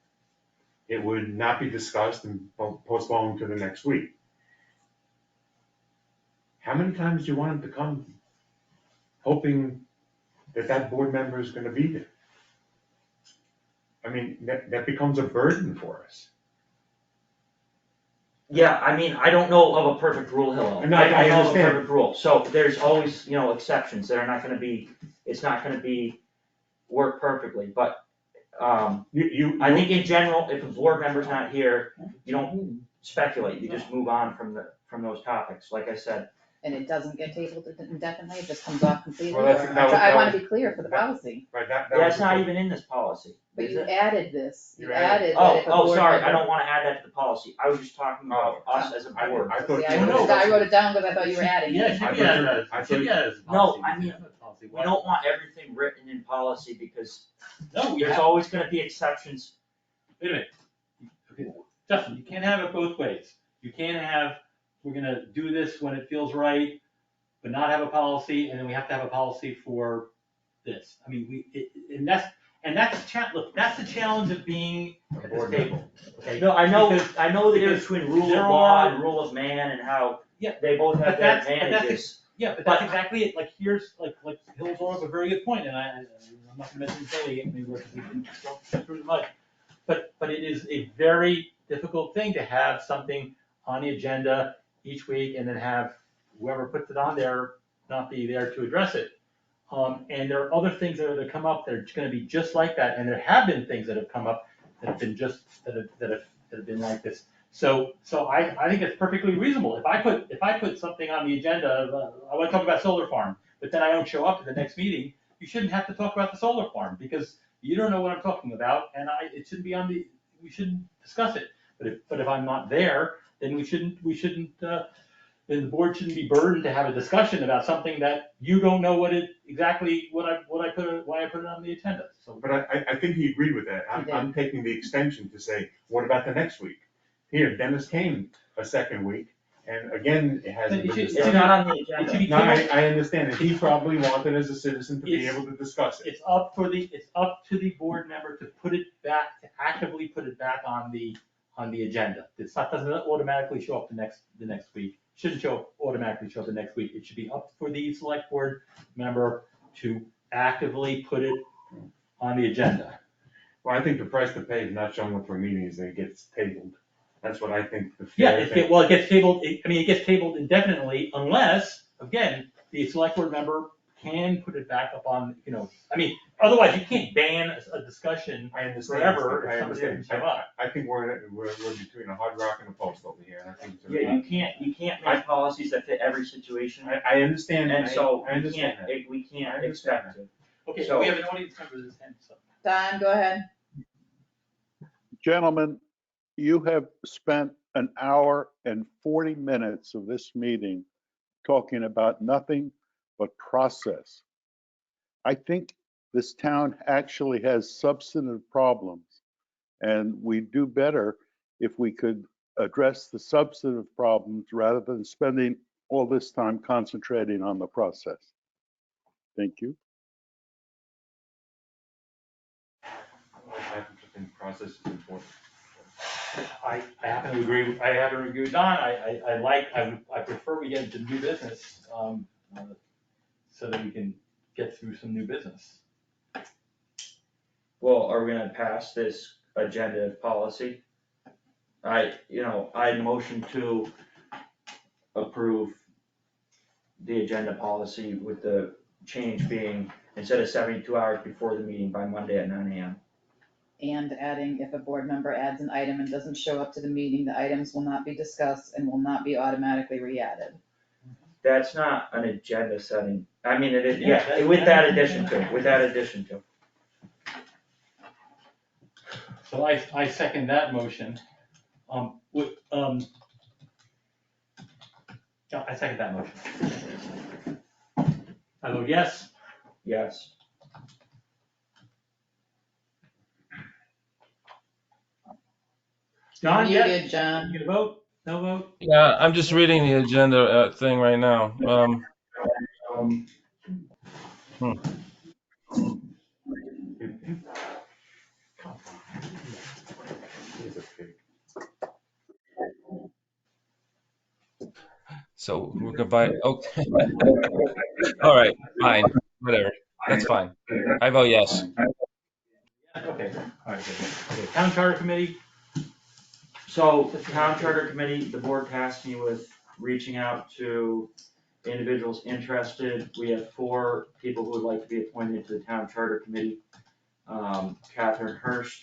it would not be discussed and postponed to the next week. How many times do you want him to come hoping that that board member is gonna be there? I mean, that becomes a burden for us. Yeah, I mean, I don't know of a perfect rule, Hillel. No, I don't I know of a understand. perfect rule, so there's always, exceptions that are not gonna be, it's not gonna be work perfectly, but, I think in general, if a board member's not here, you don't speculate, you just move on from those topics, like I said. And it doesn't get tabled indefinitely, it just comes off completely? Well, that's- Or- that was- I that wanna was- be clear for the policy, Right, that Yeah, was it's not the- even in this policy, but is you it? added this, you You added- added that if a board. Sorry, I member- don't wanna add that to the policy, I was just talking about us as a I board. thought See, you were- I wrote it down because I thought you were adding Yeah, it. it should be added as, it should be added as a No, policy. I mean, we don't want everything written in policy because No, we there's have, always gonna be exceptions. wait a minute. Okay, Justin, you can't have it both ways. You can't have, we're gonna do this when it feels right, but not have a policy, and then we have to have a policy for this. I mean, and that's the challenge of being at this table, okay? No, I know the because difference between rule there of law are- and rule of man and how Yeah, they both have but their that's- but that's advantages. Yeah, but that's exactly it, like, here's, like Hill brought up a very good point, and I'm not gonna mention Billy, I mean, we can go through the mud. But it is a very difficult thing to have something on the agenda each week and then have whoever puts it on there not be there to address it. And there are other things that are gonna come up that are gonna be just like that, and there have been things that have come up that have been that have been like this. So I think it's perfectly reasonable. If I put something on the agenda, I wanna talk about solar farm, but then I don't show up to the next meeting, you shouldn't have to talk about the solar farm, because you don't know what I'm talking about, and it shouldn't be we shouldn't discuss it. But if I'm not there, then we shouldn't, then the board shouldn't be burdened to have a discussion about something that you don't know why I put it on the agenda, so. But I think he agreed with that. I'm taking the extension to say, what about the next week? Here, Dennis came a second week, and again, it hasn't been discussed. It's not on the It should agenda. be No, I understand, and he probably wanted as a citizen to be able to discuss it. It's up to the board member to put it back, to actively put it back on the agenda. It's not, doesn't automatically show up the next week. Shouldn't automatically show up the next week. It should be up for the select board member to actively put it on the agenda. Well, I think the price to pay is not showing up for a meeting is that it gets tabled. That's what I think the Yeah, fair thing. it gets tabled, it gets tabled indefinitely unless, again, the select board member can put it back up on, otherwise you can't ban a discussion I understand. forever I if somebody doesn't understand. show up. I think we're between a hard rock and a post over here, and I think. Yeah, you can't make policies that fit every situation, I understand, and so I understand that. we I can't understand expect it. Okay, So- we have an audience member that's hand, so. Don, go ahead. Gentlemen, you have spent an hour and 40 minutes of this meeting talking about nothing but process. I think this town actually has substantive problems, and we'd do better if we could address the substantive problems rather than spending all this time concentrating on the process. Thank you. I think process is important. I happen to agree with Don, I prefer we get into new business, so that we can get through some new business. Well, are we gonna pass this agenda policy? I motion to approve the agenda policy with the change being, instead of 72 hours before the meeting, by Monday at 9 AM. And adding, if a board member adds an item and doesn't show up to the meeting, the items will not be discussed and will not be automatically re-added. That's not an agenda setting. I mean, it is, Yeah, yeah, that's- with that addition to. So I second that motion. Yeah, I second that motion. I vote yes. Yes. John, You yes? did, John. You gonna vote? No vote? Yeah, I'm just reading the agenda thing right now. Hmm. So we're gonna buy, okay. All right, fine, whatever. That's fine. I vote yes. Okay, all right, good. Okay, Town Charter Committee, So the town charter committee, the board tasked me with reaching out to individuals interested. We have 4 people who would like to be appointed to the town charter committee. Catherine Hurst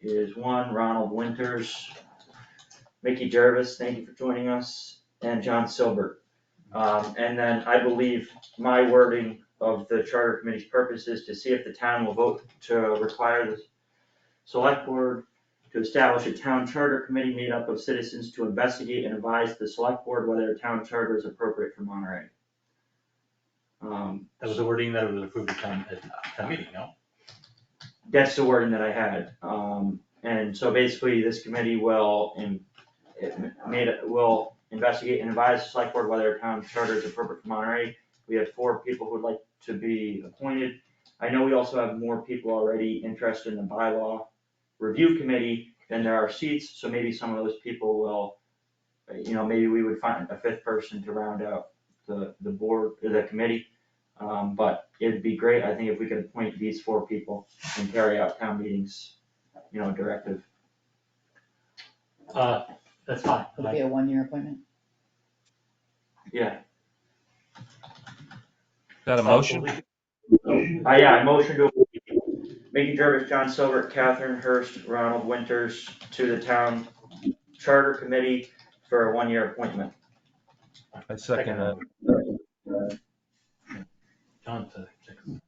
is one, Ronald Winters, Mickey Jervis, thank you for joining us, and John Silbert. And then I believe my wording of the charter committee's purpose is to see if the town will vote to require the select board to establish a town charter committee made up of citizens to investigate and advise the select board whether a town charter is appropriate for Monterey. that was the wording that was approved at town meeting, no? That's the wording that I had. And so basically this committee will will investigate and advise the select board whether a town charter is appropriate for Monterey. We have 4 people who would like to be appointed. I know we also have more people already interested in the bylaw review committee than there are seats, so maybe some of those people will, maybe we would find a 5th person to round out the board, or the committee. But it'd be great, I think, if we could appoint these 4 people and carry out town meetings, directive. That's fine. It'll be a 1-year appointment. Yeah. Is that a motion? I motion to Mickey Jervis, John Silver, Catherine Hurst, Ronald Winters to the town charter committee for a 1-year appointment. I second that. John said it.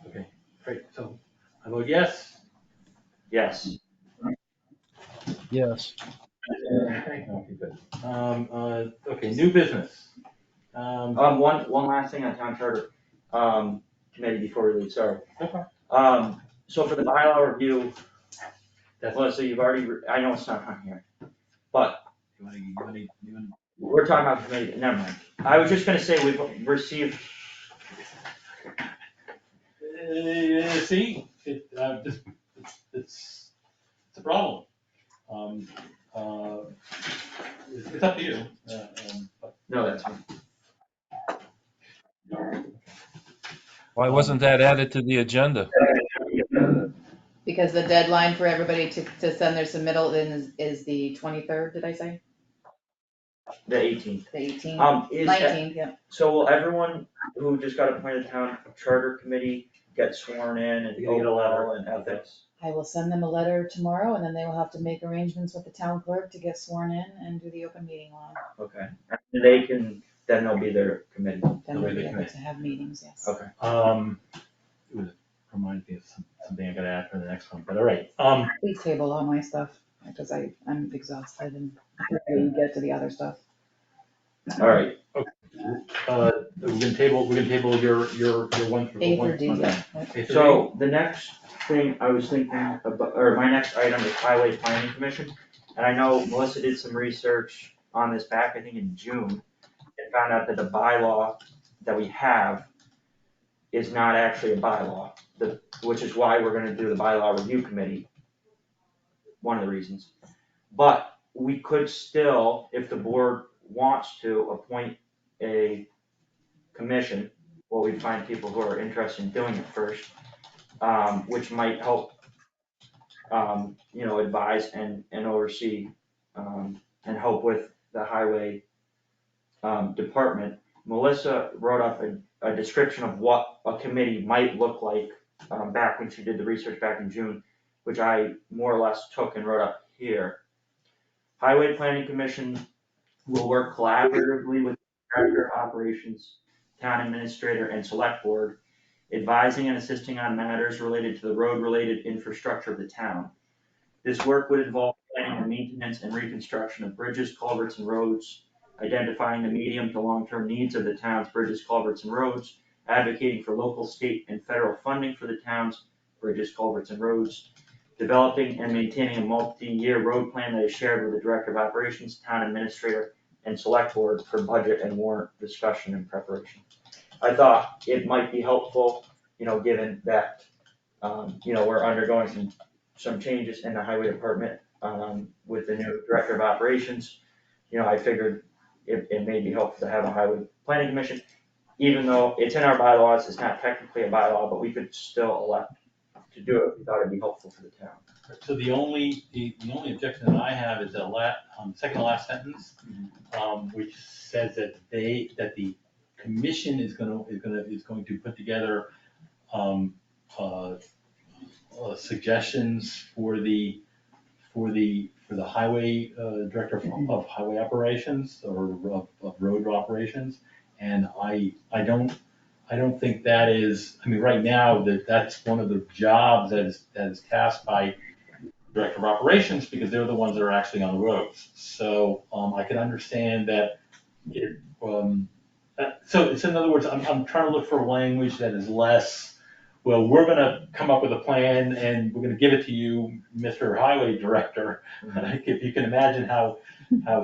Okay, great, so I vote yes. Yes. Yes. Okay, good. Okay, new business. One last thing on town charter, committee before we leave, sorry. Okay. So for the bylaw review, Melissa, you've already, I know it's not on here, but we're talking about committee, never mind. I was just gonna say, we've received, See, it's a problem. It's up to you. no, that's fine. Why wasn't that added to the agenda? Because the deadline for everybody to send their submittal is the 23rd, did I say? The 18th. The 18th, Is 19th, yeah. So will everyone who just got appointed to town charter committee get sworn in and You get a letter. and ethics? I will send them a letter tomorrow, and then they will have to make arrangements with the town clerk to get sworn in and do the open meeting law. Okay, and they can, then they'll be their committee. Then we'll be able to have meetings, yes. Okay. Reminds me of something I gotta add for the next one, but all right. Please table all my stuff, because I'm exhausted and you get to the other stuff. All right. We're gonna table your one for the A one. through D, yeah. Okay, So the next thing I was thinking about, or my next item is Highway Planning Commission. And I know Melissa did some research on this back, I think in June, and found out that the bylaw that we have is not actually a bylaw, which is why we're gonna do the bylaw review committee, one of the reasons. But we could still, if the board wants to, appoint a commission. Well, we find people who are interested in doing it first, which might help, advise and oversee, and help with the highway, department. Melissa wrote up a description of what a committee might look like, back when she did the research back in June, which I more or less took and wrote up here. Highway Planning Commission will work collaboratively with Director of Operations, Town Administrator, and Select Board, advising and assisting on matters related to the road-related infrastructure of the town. This work would involve planning the maintenance and reconstruction of bridges, culverts, and roads, identifying the medium to long-term needs of the town's bridges, culverts, and roads, advocating for local, state, and federal funding for the town's bridges, culverts, and roads, developing and maintaining a multi-year road plan that is shared with the Director of Operations, Town Administrator, and Select Board for budget and warrant discussion and preparation. I thought it might be helpful, given that, we're undergoing some changes in the highway department, with the new Director of Operations. I figured it may be helpful to have a highway planning commission, even though it's in our bylaws, it's not technically a bylaw, but we could still elect to do it if we thought it'd be helpful for the town. So the only objection that I have is the second to last sentence, which says that the commission is going to put together, suggestions for the highway, director of highway operations or of road operations. And I don't think that is, right now, that's one of the jobs that is tasked by director of operations, because they're the ones that are actually on the roads. So, I can understand that so it's, in other words, I'm trying to look for language that is less, well, we're gonna come up with a plan and we're gonna give it to you, Mr. Highway Director. If you can imagine how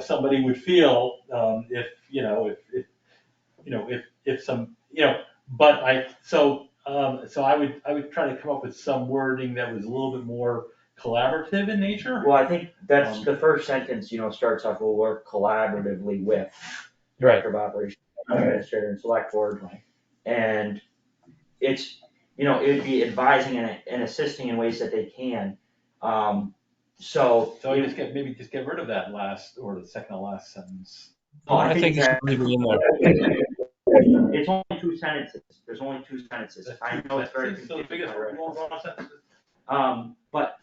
somebody would feel, if some, but so I would try to come up with some wording that was a little bit more collaborative in nature. Well, I think that's the first sentence, starts off, we'll work collaboratively with Director of Operations, Administrator, and Select Board. Right. And it's, it'd be advising and assisting in ways that they can. So I maybe just get rid of that last, or the second to last sentence. I think you should leave it in there. It's only two sentences. There's only two sentences. I know it's very confusing. But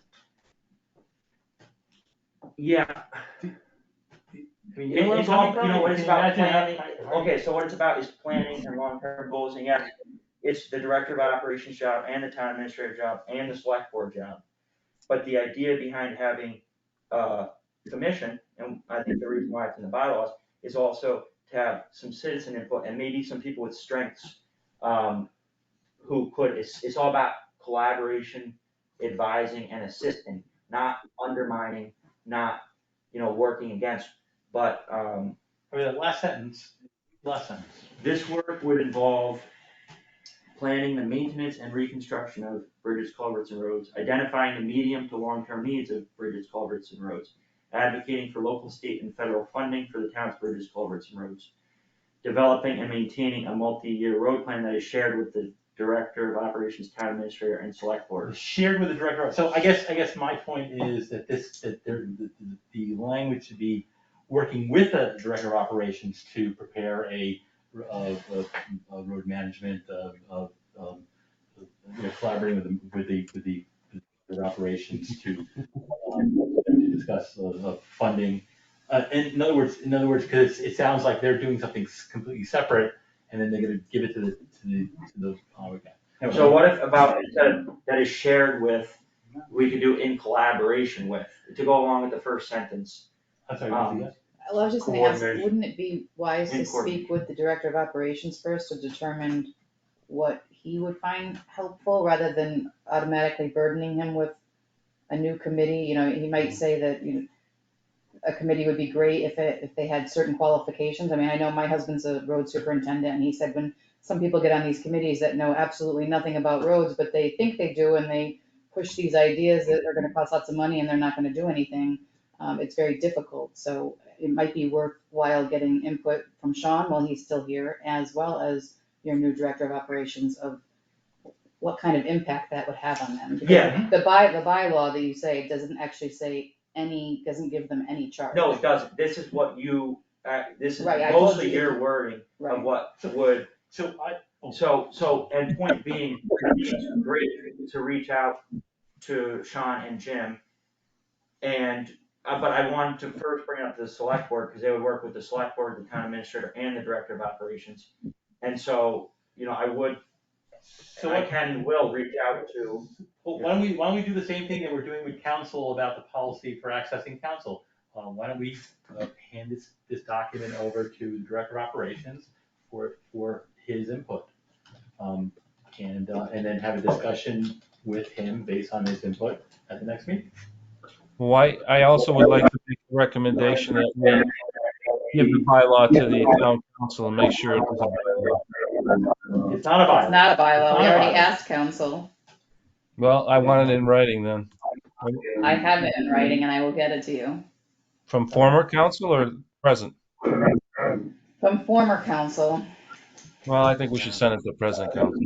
yeah. It's all, what it's about planning. Okay, so what it's about is planning and long-term goals, and yes, it's the Director of Operations job and the Town Administrator job and the Select Board job. But the idea behind having a commission, and I think the reason why it's in the bylaws, is also to have some citizen input and maybe some people with strengths, who could, it's all about collaboration, advising, and assisting, not undermining, not, working against. But, that last sentence. This work would involve planning the maintenance and reconstruction of bridges, culverts, and roads, identifying the medium to long-term needs of bridges, culverts, and roads, advocating for local, state, and federal funding for the town's bridges, culverts, and roads, developing and maintaining a multi-year road plan that is shared with the Director of Operations, Town Administrator, and Select Board. Shared with the Director. So I guess my point is that the language should be working with the Director of Operations to prepare a road management, collaborating with the Director of Operations to discuss funding. In other words, because it sounds like they're doing something completely separate, and then they're going to give it to the highway guy. So what if about, instead of that is shared with, we could do in collaboration with, to go along with the first sentence? I'm sorry, Well, I was just gonna ask, Coordination. wouldn't it be wise to In speak with the Director of Operations first to determine what he would find helpful, rather than automatically burdening him with a new committee? He might say that, a committee would be great if they had certain qualifications. I know my husband's a road superintendent, and he said when some people get on these committees that know absolutely nothing about roads, but they think they do, and they push these ideas that are gonna cost lots of money and they're not gonna do anything, it's very difficult. So it might be worthwhile getting input from Sean while he's still here, as well as your new Director of Operations, of what kind of impact that would have on them. Because Yeah. The bylaw that you say doesn't actually say doesn't give them any charge. No, it doesn't. This is what you, this is Right, I told mostly you. your wording Right. of what would. So And point being, it's great to reach out to Sean and Jim and but I wanted to first bring it up to the select board, because they would work with the select board, the town administrator, and the director of operations. And so, I would, So I can and will reach out to. Well, why don't we do the same thing that we're doing with council about the policy for accessing council? Why don't we hand this document over to the director of operations for his input? And then have a discussion with him based on his input at the next meeting. Well, I also would like to make a recommendation that we give the bylaw to the town council and make sure it is a bylaw. It's not a bylaw. It's not a bylaw. We It's not a already bylaw. asked council. Well, I want it in writing then. I have it in writing and I will get it to you. From former council or present? From former council. Well, I think we should send it to present council.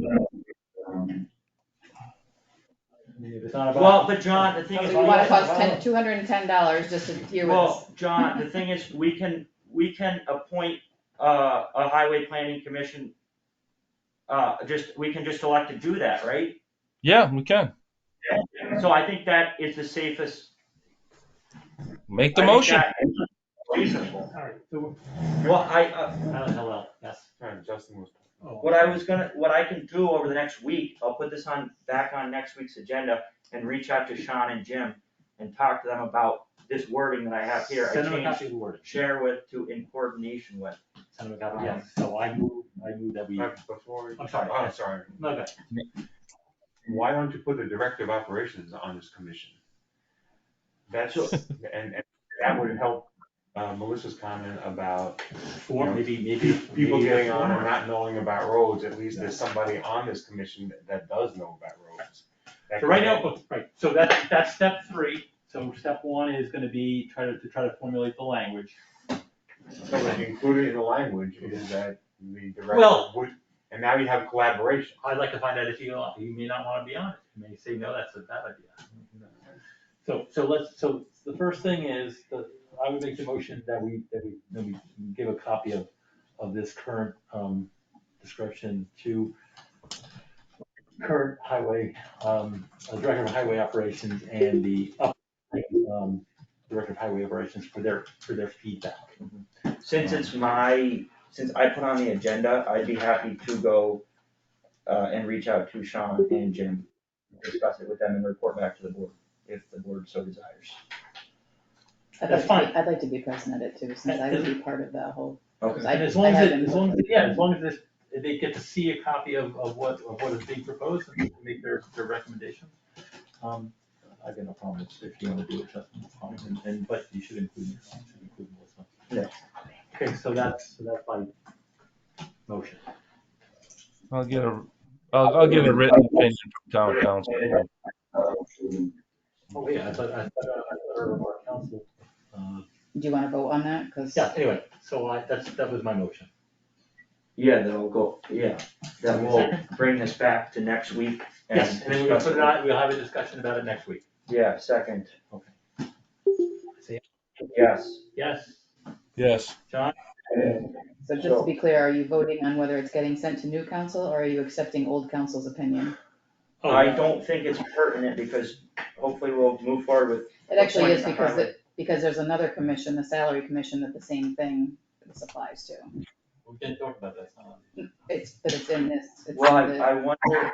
If it's not a bylaw. Well, but John, the thing So is. you want to cost $210 just to hear what. Well, John, the thing is, we can appoint a highway planning commission. We can just elect to do that, right? Yeah, we can. So I think that is the safest. Make the I think motion. that is reasonable. All right, so, Well, hello, yes. Justin was. what I can do over the next week, I'll put this back on next week's agenda and reach out to Sean and Jim and talk to them about this wording that I have here. Send them a I copy changed of the wording. share with to in coordination with. Send them a copy, yes. So I move that we. Before. I'm sorry. Oh, sorry. No, go ahead. Why don't you put the director of operations on this commission? That's, and that would help Melissa's comment about Maybe people getting on and not knowing about roads. At least there's somebody on this commission that does know about roads. So right now, right, so that's step 3. So step 1 is gonna be try to formulate the language. So included in the language is that the director Well- would, and now you have collaboration. I'd like to find out if you may not wanna be on it. You may say, no, that's a bad idea. So the first thing is, I would make the motion that we give a copy of this current, description to current highway, director of highway operations and the director of highway operations for their feedback. Since I put on the agenda, I'd be happy to go and reach out to Sean and Jim, discuss it with them and report back to the board, if the board so desires. That's fine. I'd like to be present at it too, since I would be part of that whole. Okay. And as long as they get to see a copy of what is being proposed and make their recommendations, I've got no problem if you want to do it, Justin, it's fine, but you should include Melissa. Yeah. Okay, so that's my motion. I'll get a written opinion from town council. Oh, yeah, I thought our council. Do you want to vote on that? Because. Yeah, anyway, so that was my motion. Yeah, then we'll bring this back to next week. Yes, and then we're gonna put it on, we'll have a discussion about it next week. Yeah, second. Okay. See? Yes. Yes, Yes. John? So just to be clear, are you voting on whether it's getting sent to new council, or are you accepting old council's opinion? I don't think it's pertinent, because hopefully we'll move forward with. It actually is appointing a because there's another commission, the salary commission, that the same thing applies to. We didn't talk about that. But it's in this. It's Well, in the- I wonder.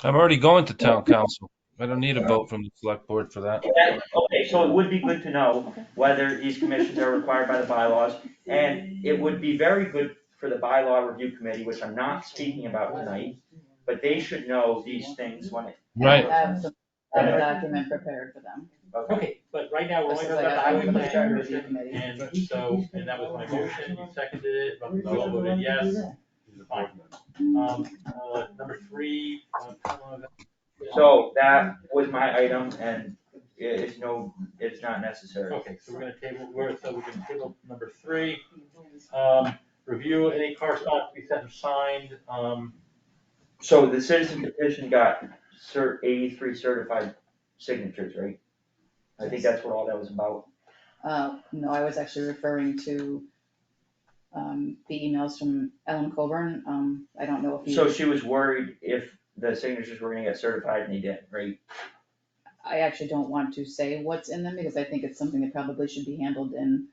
I'm already going to town council. I don't need a vote from the select board for that. Okay, so it would be good to know whether these commissions are required by the bylaws, and it would be very good for the bylaw review committee, which I'm not speaking about tonight, but they should know these things when it. Right. Have a document prepared for them. Okay, but right now, we're only talking about the highway planning commission, and that was my motion, you seconded it, we all voted yes. Fine. Number 3. So that was my item, and it's not necessary. Okay, so we're gonna table number 3. Review any correspondence to be sent and signed, So the citizen petition got 83 certified signatures, right? I think that's what all that was about. No, I was actually referring to the emails from Ellen Coburn. I don't know if you. So she was worried if the signatures were gonna get certified and they didn't, right? I actually don't want to say what's in them because I think it's something that probably should be handled in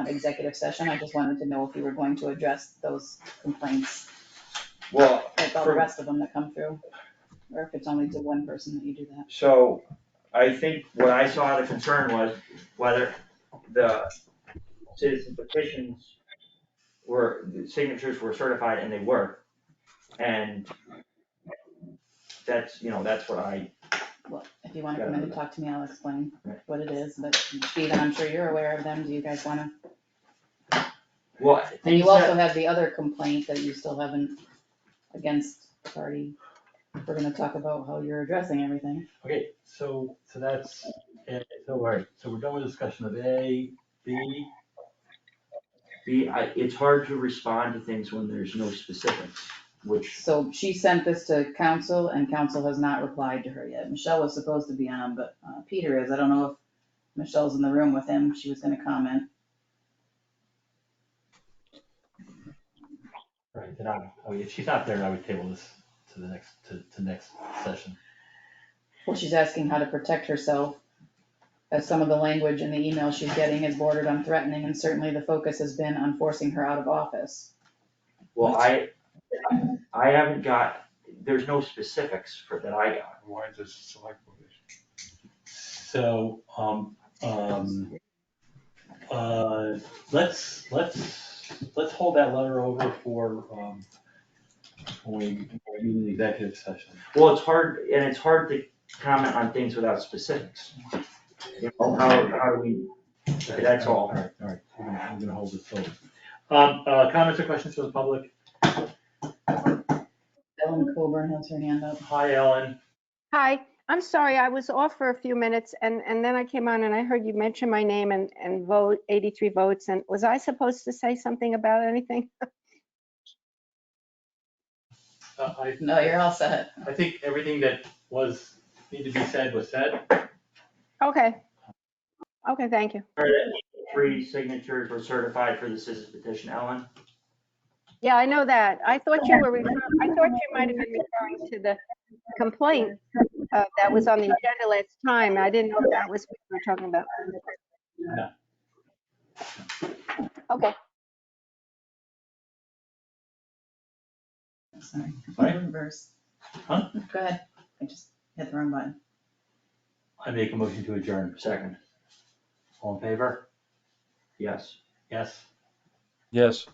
executive session. I just wanted to know if you were going to address those complaints, Well, like all the from- rest of them that come through, or if it's only to one person that you do that. So I think what I saw the concern was whether the citizen petitions the signatures were certified, and they were. And that's what I, Well, if you want to come in and talk to me, I'll explain what it is, but Stephen, I'm sure you're aware of them. Do you guys want to? well. And you also have the other complaint that you still haven't against the party. We're gonna talk about how you're addressing everything. Okay, so that's, so all right, so we're done with discussion of A, B. It's hard to respond to things when there's no specifics, which, So she sent this to council and council has not replied to her yet. Michelle was supposed to be on, but Peter is. I don't know if Michelle's in the room with him. She was gonna comment. Right, then if she's not there, I would table this to the next, to next session. Well, she's asking how to protect herself, as some of the language in the email she's getting is bordered on threatening, and certainly the focus has been on forcing her out of office. well, I haven't got, there's no specifics that I got. Why is this a select board issue? So, let's hold that letter over for, when we meet in the executive session. Well, it's hard to comment on things without specifics. How do we, that's all. All right, we're gonna hold this over. Comments or questions from the public? Ellen Coburn has her hand up. Hi, Ellen. Hi, I'm sorry, I was off for a few minutes and then I came on and I heard you mention my name and vote 83 votes. And was I supposed to say something about anything? No, you're all set. I think everything that needed to be said was said. Okay. Okay, thank you. 3 signatures were certified for the citizen petition, Ellen. Yeah, I know that. I thought you might have been referring to the complaint that was on the agenda last time. I didn't know if that was what we were talking about. No. Okay. Sorry. Sorry? Reverse. Huh? Go ahead. I just hit the wrong button. I make a motion to adjourn. Second. All in favor? Yes. Yes? Yes.